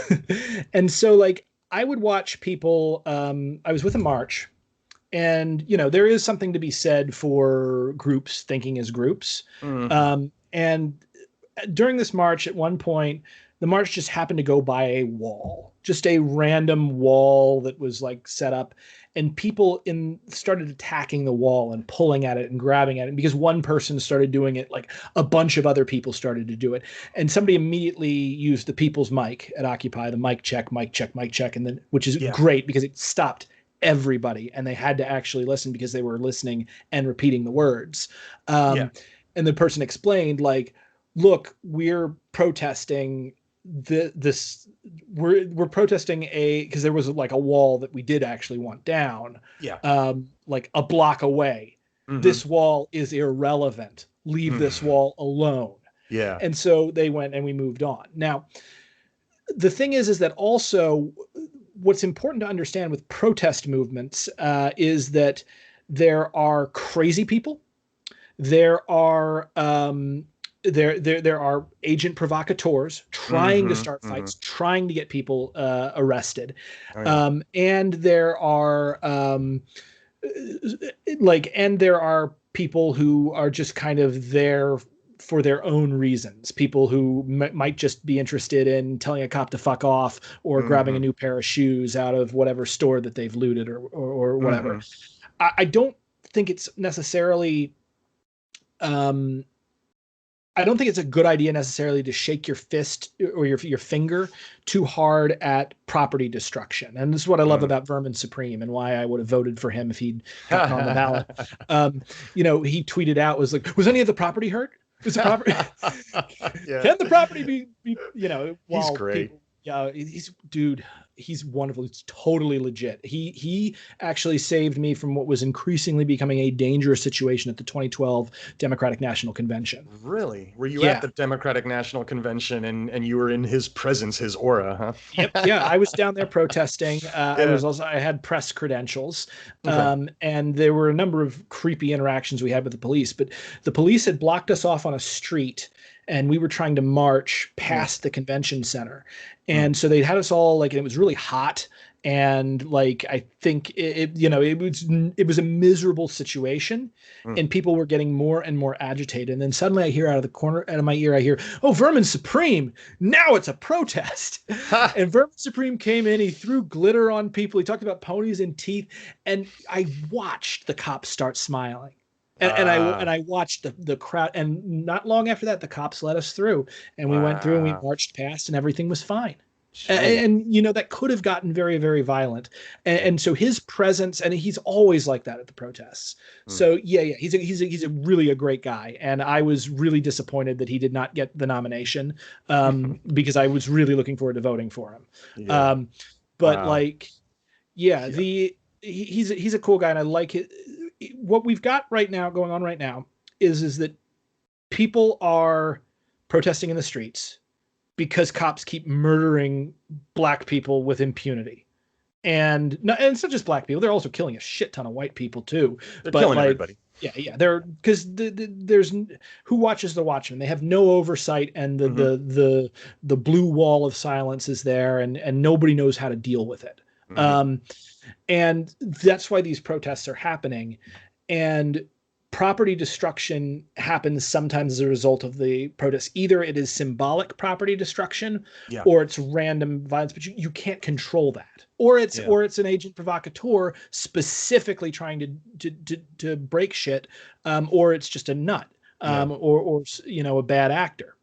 And so like I would watch people. I was with a march, and there is something to be said for groups thinking as groups. And during this march, at one point, the march just happened to go by a wall. just a random wall that was like set up, and people started attacking the wall and pulling at it and grabbing at it. And because one person started doing it, like a bunch of other people started to do it. And somebody immediately used the people's mic at Occupy, the mic check, mic check, mic check, and then, which is great because it stopped everybody and they had to actually listen because they were listening and repeating the words. And the person explained, like, look, we're protesting we're protesting because there was like a wall that we did actually want down, like a block away. This wall is irrelevant. Leave this wall alone. And so they went and we moved on. Now, the thing is that also what's important to understand with protest movements is that there are crazy people. There are there are agent provocateurs trying to start fights, trying to get people arrested. And there are there are people who are just kind of there for their own reasons. People who might just be interested in telling a cop to fuck off or grabbing a new pair of shoes out of whatever store that they've looted or whatever. I don't think it's necessarily I don't think it's a good idea necessarily to shake your fist or your finger too hard at property destruction. And this is what I love about Vermin Supreme and why I would have voted for him if he'd gotten on the ballot. He tweeted out, was any of the property hurt? Was the property? Can the property be he's great. He's wonderful. It's totally legit. He actually saved me from what was increasingly becoming a dangerous situation at the 2012 Democratic National Convention. Really? Were you at the Democratic National Convention and you were in his presence, his aura, huh? Yep. Yeah, I was down there protesting. I had press credentials. And there were a number of creepy interactions we had with the police, but the police had blocked us off on a street and we were trying to march past the convention center. And so they had us all like, and it was really hot. And like, I think it was a miserable situation and people were getting more and more agitated. And then suddenly I hear out of my ear, I hear, "Oh, Vermin Supreme, now it's a protest." And Vermin Supreme came in, he threw glitter on people. He talked about ponies and teeth. And I watched the cops start smiling. And I watched the crowd, and not long after that, the cops let us through, and we went through and we marched past, and everything was fine. And that could have gotten very, very violent. And so his presence, and he's always like that at the protests. So he's a really a great guy, and I was really disappointed that he did not get the nomination because I was really looking forward to voting for him. He's a cool guy, and I like it. What we've got going on right now is that people are protesting in the streets because cops keep murdering black people with impunity. And it's not just black people. They're also killing a shit ton of white people too. They're killing everybody. Yeah. Because there's who watches the Watchmen. They have no oversight, and the blue wall of silence is there, and nobody knows how to deal with it. And that's why these protests are happening. And property destruction happens sometimes as a result of the protests. Either it is symbolic property destruction or it's random violence, but you can't control that. Or it's an agent provocateur specifically trying to break shit, or it's just a nut, or a bad actor.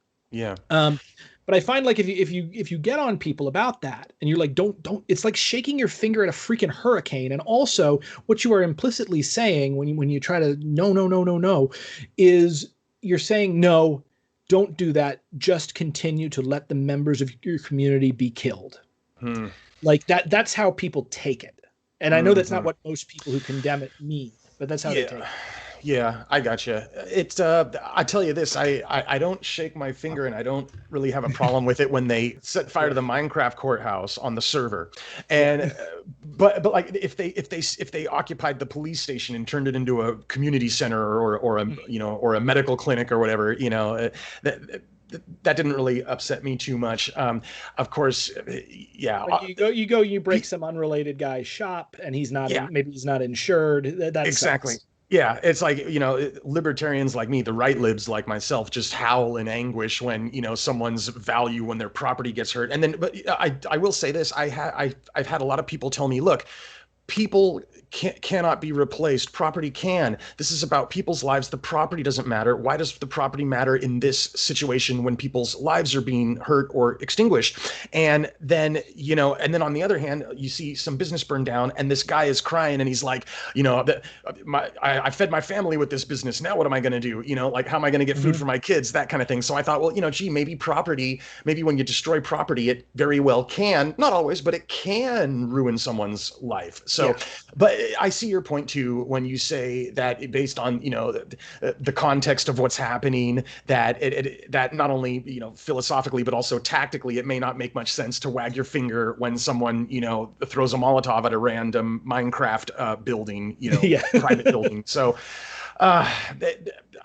But I find like if you get on people about that and you're like, don't, it's like shaking your finger at a freaking hurricane. And also what you are implicitly saying when you try to no, is you're saying, no, don't do that. Just continue to let the members of your community be killed. Like that's how people take it. And I know that's not what most people who condemn it mean, but that's how they take it. Yeah, I gotcha. It's I tell you this, I don't shake my finger, and I don't really have a problem with it when they set fire to the Minecraft courthouse on the server. And but like if they occupied the police station and turned it into a community center or a medical clinic or whatever, that didn't really upset me too much. Of course, But you break some unrelated guy's shop, and he's not maybe he's not insured. That exactly. sucks. Yeah, it's like, libertarians like me, the right libs like myself, just howl in anguish when, someone's value, when their property gets hurt. And then, but I will say this, I've had a lot of people tell me, look, people cannot be replaced. Property can. This is about people's lives. The property doesn't matter. Why does the property matter in this situation when people's lives are being hurt or extinguished? And then, on the other hand, you see some business burn down and this guy is crying and he's like, I fed my family with this business. Now what am I going to do? Like, how am I going to get food for my kids? That kind of thing. So I thought, well, maybe property, maybe when you destroy property, it very well can, not always, but it can ruin someone's life. So, but I see your point too when you say that based on the context of what's happening, that that not only philosophically but also tactically, it may not make much sense to wag your finger when someone throws a Molotov at a random Minecraft building, private building. So.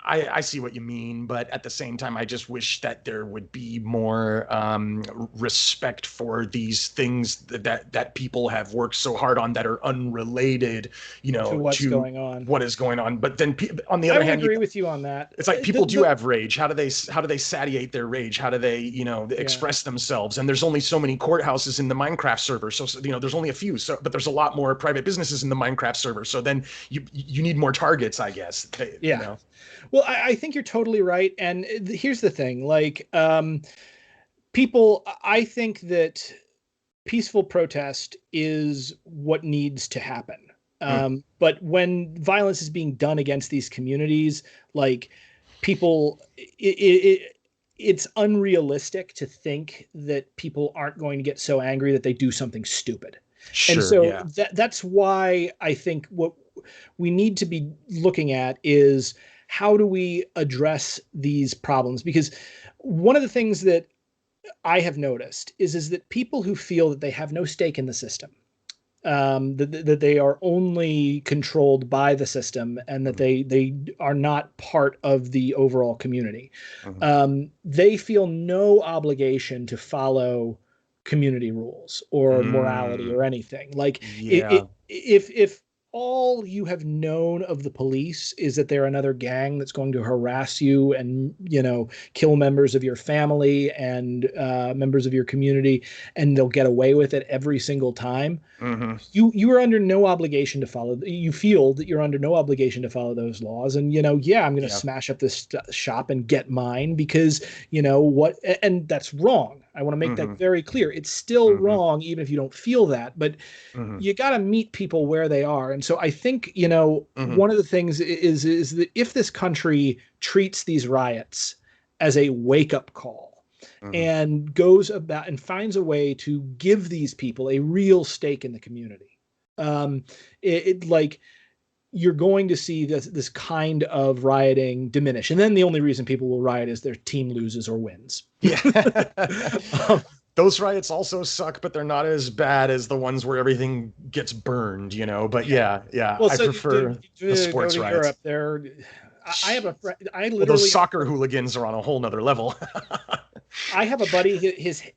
I see what you mean, but at the same time, I just wish that there would be more respect for these things that people have worked so hard on that are unrelated, to what's going on. What is going on. But then on the other hand, I agree with you on that. It's like people do have rage. How do they satiate their rage? How do they express themselves? And there's only so many courthouses in the Minecraft server, so there's only a few. So, but there's a lot more private businesses in the Minecraft server. So then you need more targets, I guess. Yeah. Well, I think you're totally right. And here's the thing, like, I think that peaceful protest is what needs to happen. But when violence is being done against these communities, like people, it's unrealistic to think that people aren't going to get so angry that they do something stupid. Sure, and so that's why I think what we need to be looking at is how do we address these problems? Because one of the things that I have noticed is that people who feel that they have no stake in the system, that they are only controlled by the system and that they are not part of the overall community, they feel no obligation to follow community rules or morality or anything. Like if all you have known of the police is that they're another gang that's going to harass you and, kill members of your family and members of your community, and they'll get away with it every single time, you are under no obligation to follow. You feel that you're under no obligation to follow those laws. And, I'm going to smash up this shop and get mine because, and that's wrong. I want to make that very clear. It's still wrong, even if you don't feel that, but you got to meet people where they are. And so I think, one of the things is that if this country treats these riots as a wake-up call and goes about and finds a way to give these people a real stake in the community, you're going to see this kind of rioting diminish. And then the only reason people will riot is their team loses or wins. Yeah. Those riots also suck, but they're not as bad as the ones where everything gets burned, But well, I prefer the sports riots. Europe, I have a friend. Those soccer hooligans are on a whole nother level. I have a buddy.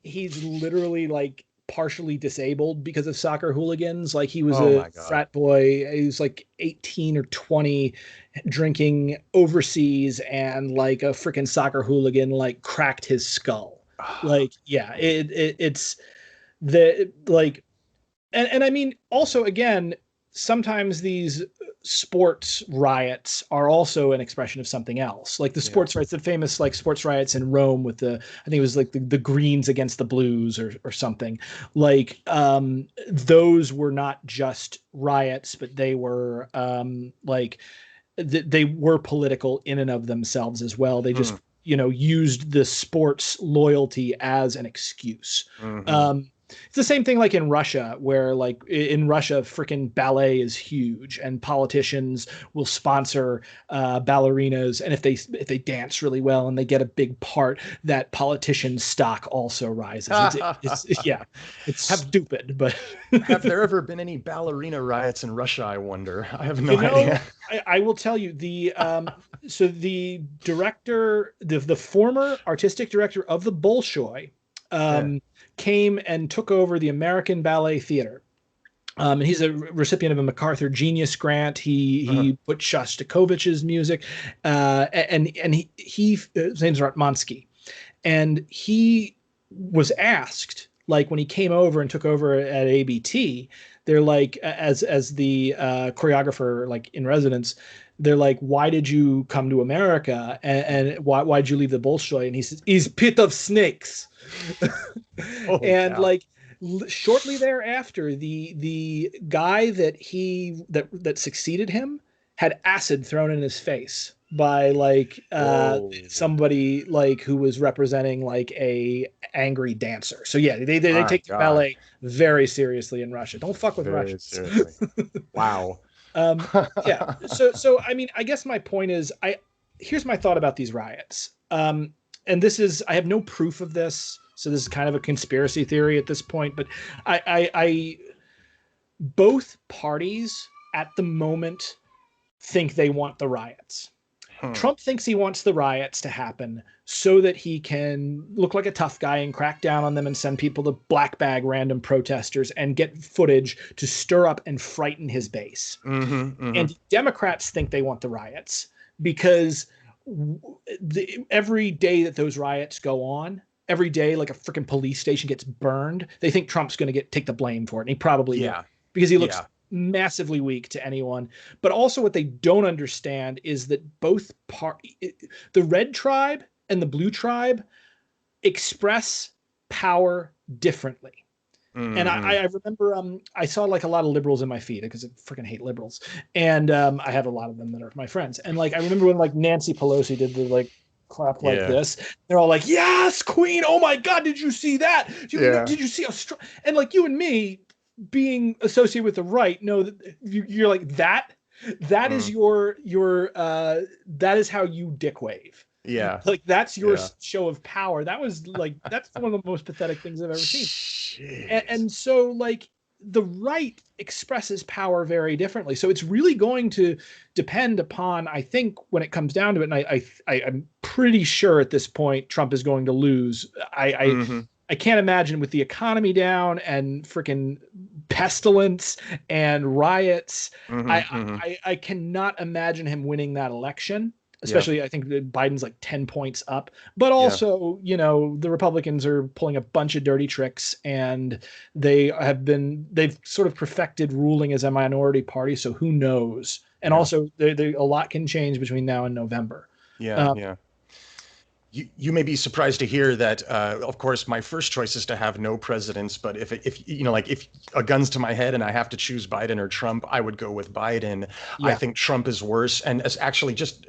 He's literally like partially disabled because of soccer hooligans. Like he was a frat boy. He was like 18 or 20 drinking overseas, and like a freaking soccer hooligan like cracked his skull. It's the like, and I mean, also again, sometimes these sports riots are also an expression of something else. Like the sports riots, the famous like sports riots in Rome with I think it was like the Greens against the Blues or something. Like those were not just riots, but they were they were political in and of themselves as well. They just used the sports loyalty as an excuse. It's the same thing like in Russia, where like in Russia, freaking ballet is huge and politicians will sponsor ballerinas. And if they dance really well and they get a big part, that politician stock also rises. It's stupid. But have there ever been any ballerina riots in Russia? I wonder. I have no idea. I will tell you so the director, the former artistic director of the Bolshoi, came and took over the American Ballet Theater And he's a recipient of a MacArthur Genius Grant. Uh-huh. He put Shostakovich's music, and his name's Ratmansky, and he was asked, like, when he came over and took over at ABT, they're like, as the choreographer, like, in residence, they're like, why did you come to America, and why'd you leave the Bolshoi? And he says, he's pit of snakes. Holy And cow. like, shortly thereafter, the guy that succeeded him had acid thrown in his face by, like, Whoa. somebody, like, who was representing, like, a angry dancer. So yeah, they My take the God. ballet very seriously in Russia. Don't fuck with Very Russians. seriously. Wow. Yeah. So I mean, I guess my point is, here's my thought about these riots. And this is, I have no proof of this, so this is kind of a conspiracy theory at this point. But I both parties at the moment think they want the riots. Hmm. Trump thinks he wants the riots to happen so that he can look like a tough guy and crack down on them and send people to black bag random protesters and get footage to stir up and frighten his base. And Democrats think they want the riots because every day that those riots go on, every day like a freaking police station gets burned, they think Trump's going to take the blame for it, and he probably will, because he looks massively weak to anyone. But also, what they don't understand is that the red tribe and the blue tribe express power differently. And I remember I saw, like, a lot of liberals in my feed because I freaking hate liberals, and I have a lot of them that are my friends. And like, I remember when, like, Nancy Pelosi did the, like, clap like this, they're all like, "Yes, Queen! Oh my God, did you see that? Did you see how strong?" And like, you and me, being associated with the right, know that you're like that. That is that is how you dick wave. Yeah. Like, that's your show of power. That was like, that's one of the most pathetic things I've ever seen. And so, like, the right expresses power very differently. So it's really going to depend upon, I think, when it comes down to it, and I'm pretty sure at this point Trump is going to lose. I can't imagine, with the economy down and freaking pestilence and riots, I cannot imagine him winning that election. Especially, I think that Biden's like 10 points up. But also, you know, the Republicans are pulling a bunch of dirty tricks, and they've sort of perfected ruling as a minority party. So who knows? And also, a lot can change between now and November. You may be surprised to hear that, of course, my first choice is to have no presidents. But if you know, like, if a gun's to my head and I have to choose Biden or Trump, I would go with Biden. I think Trump is worse, and as actually just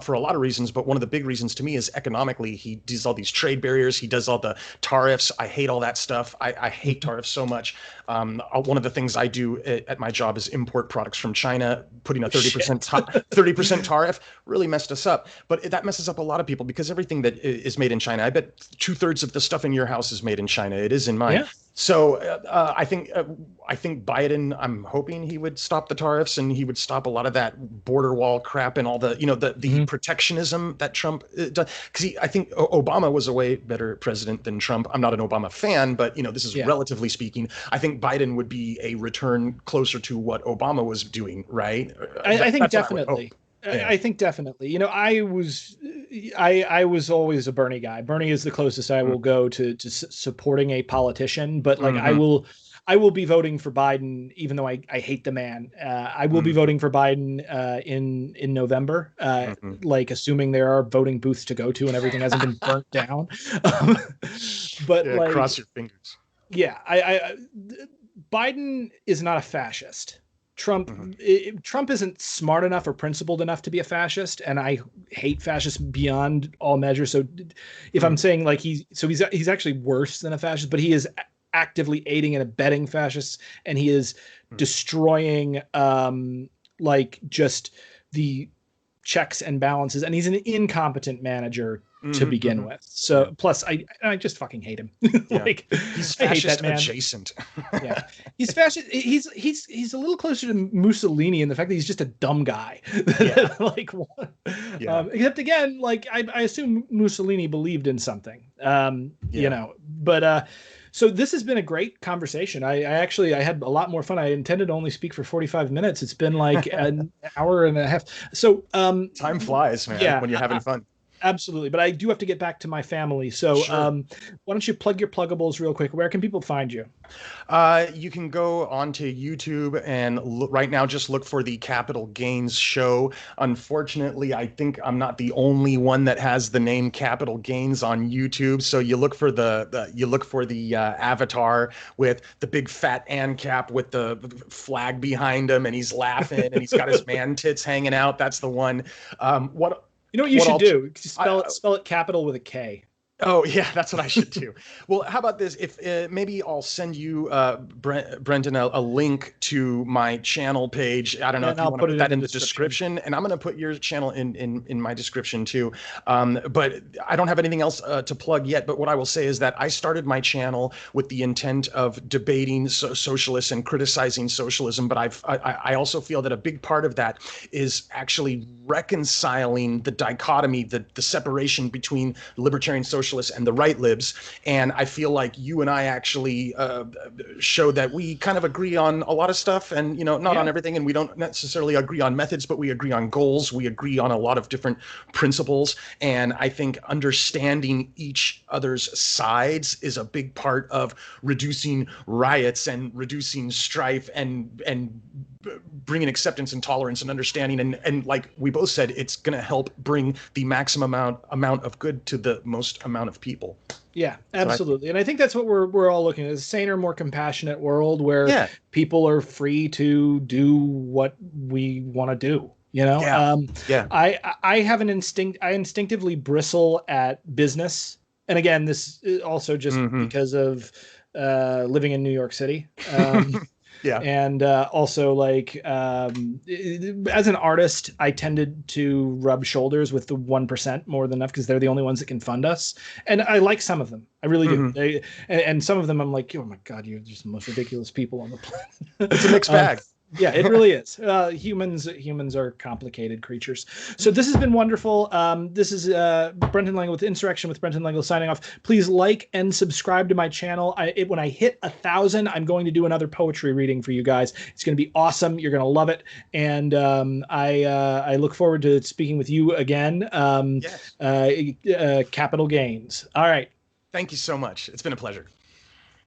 for a lot of reasons. But one of the big reasons to me is economically. He does all these trade barriers. He does all the tariffs. I hate all that stuff. I hate tariffs so much. One of the things I do at my job is import products from China. Putting a 30% tariff really messed us up. But that messes up a lot of people, because everything that is made in China, I bet 2/3 of the stuff in your house is made in China. It is in mine. Yeah. So I think Biden, I'm hoping he would stop the tariffs, and he would stop a lot of that border wall crap and all the, you know, the protectionism that Trump does. Because I think Obama was a way better president than Trump. I'm not an Obama fan, but, you know, this is relatively speaking. I think Biden would be a return closer to what Obama was doing, right? I think definitely. I think definitely. You know, I was always a Bernie guy. Bernie is the closest I will go to supporting a politician, but like, I will be voting for Biden, even though I hate the man. I will be voting for Biden in November, like, assuming there are voting booths to go to and everything hasn't been burnt down. But like, cross your fingers. Yeah, Biden is not a fascist. Trump isn't smart enough or principled enough to be a fascist, and I hate fascists beyond all measure. So if I'm saying, like, he's actually worse than a fascist, but he is actively aiding and abetting fascists, and he is destroying like, just the checks and balances, and he's an incompetent manager to begin with. So plus, I just fucking hate him. Like, he's fascist I hate that man. adjacent. He's fascist. He's a little closer to Mussolini in the fact that he's just a dumb guy. Like, except, again, like, I assume Mussolini believed in something. You know, But so this has been a great conversation. I had a lot more fun. I intended to only speak for 45 minutes. It's been like an hour and a half. So Time flies, man, yeah, when you're having fun. absolutely. But I do have to get back to my family. So Sure. why don't you plug your pluggables real quick? Where can people find you? You can go onto YouTube and right now just look for the Capital Gains Show. Unfortunately, I think I'm not the only one that has the name Capital Gains on YouTube. So you look for the avatar with the big fat ANCAP with the flag behind him, and he's laughing and he's got his man tits hanging out. That's the one. What You know what you what should I'll do? Spell it capital with a K. Oh yeah, that's what I should do. Well, how about this? If maybe I'll send you, Brenton, a link to my channel page. I don't know Yeah, if and you I'll want to put put it in that the in the description. description, and I'm going to put your channel in my description too. But I don't have anything else to plug yet. But what I will say is that I started my channel with the intent of debating socialists and criticizing socialism. But I also feel that a big part of that is actually reconciling the dichotomy, the separation between libertarian socialists and the right libs. And I feel like you and I actually show that we kind of agree on a lot of stuff, and not on everything, and we don't necessarily agree on methods, but we agree on goals. We agree on a lot of different principles. And I think understanding each other's sides is a big part of reducing riots and reducing strife and bringing acceptance and tolerance and understanding, and like we both said, it's going to help bring the maximum amount of good to the most amount of people. Yeah, So absolutely. And I think that's what we're all looking at, a saner, more compassionate world where yeah, people are free to do what we want to do. yeah, yeah. I have an instinct. I instinctively bristle at business, and again, this is also just Hmm. because of living in New York City. Yeah. And also like as an artist, I tended to rub shoulders with the 1% more than enough because they're the only ones that can fund us, and I like some of them. I really do. Hmm. And some of them I'm like, oh my god, you're just the most ridiculous people on the It's a planet. mixed bag. Yeah, it really is. Humans are complicated creatures. So this has been wonderful. This is Brenton Lengel with Insurrection with Brenton Lengel signing off. Please like and subscribe to my channel. When I hit 1,000, I'm going to do another poetry reading for you guys. It's going to be awesome. You're going to love it. And I look forward to speaking with you again. Yes. Capital Gains. All right. Thank you so much. It's been a pleasure.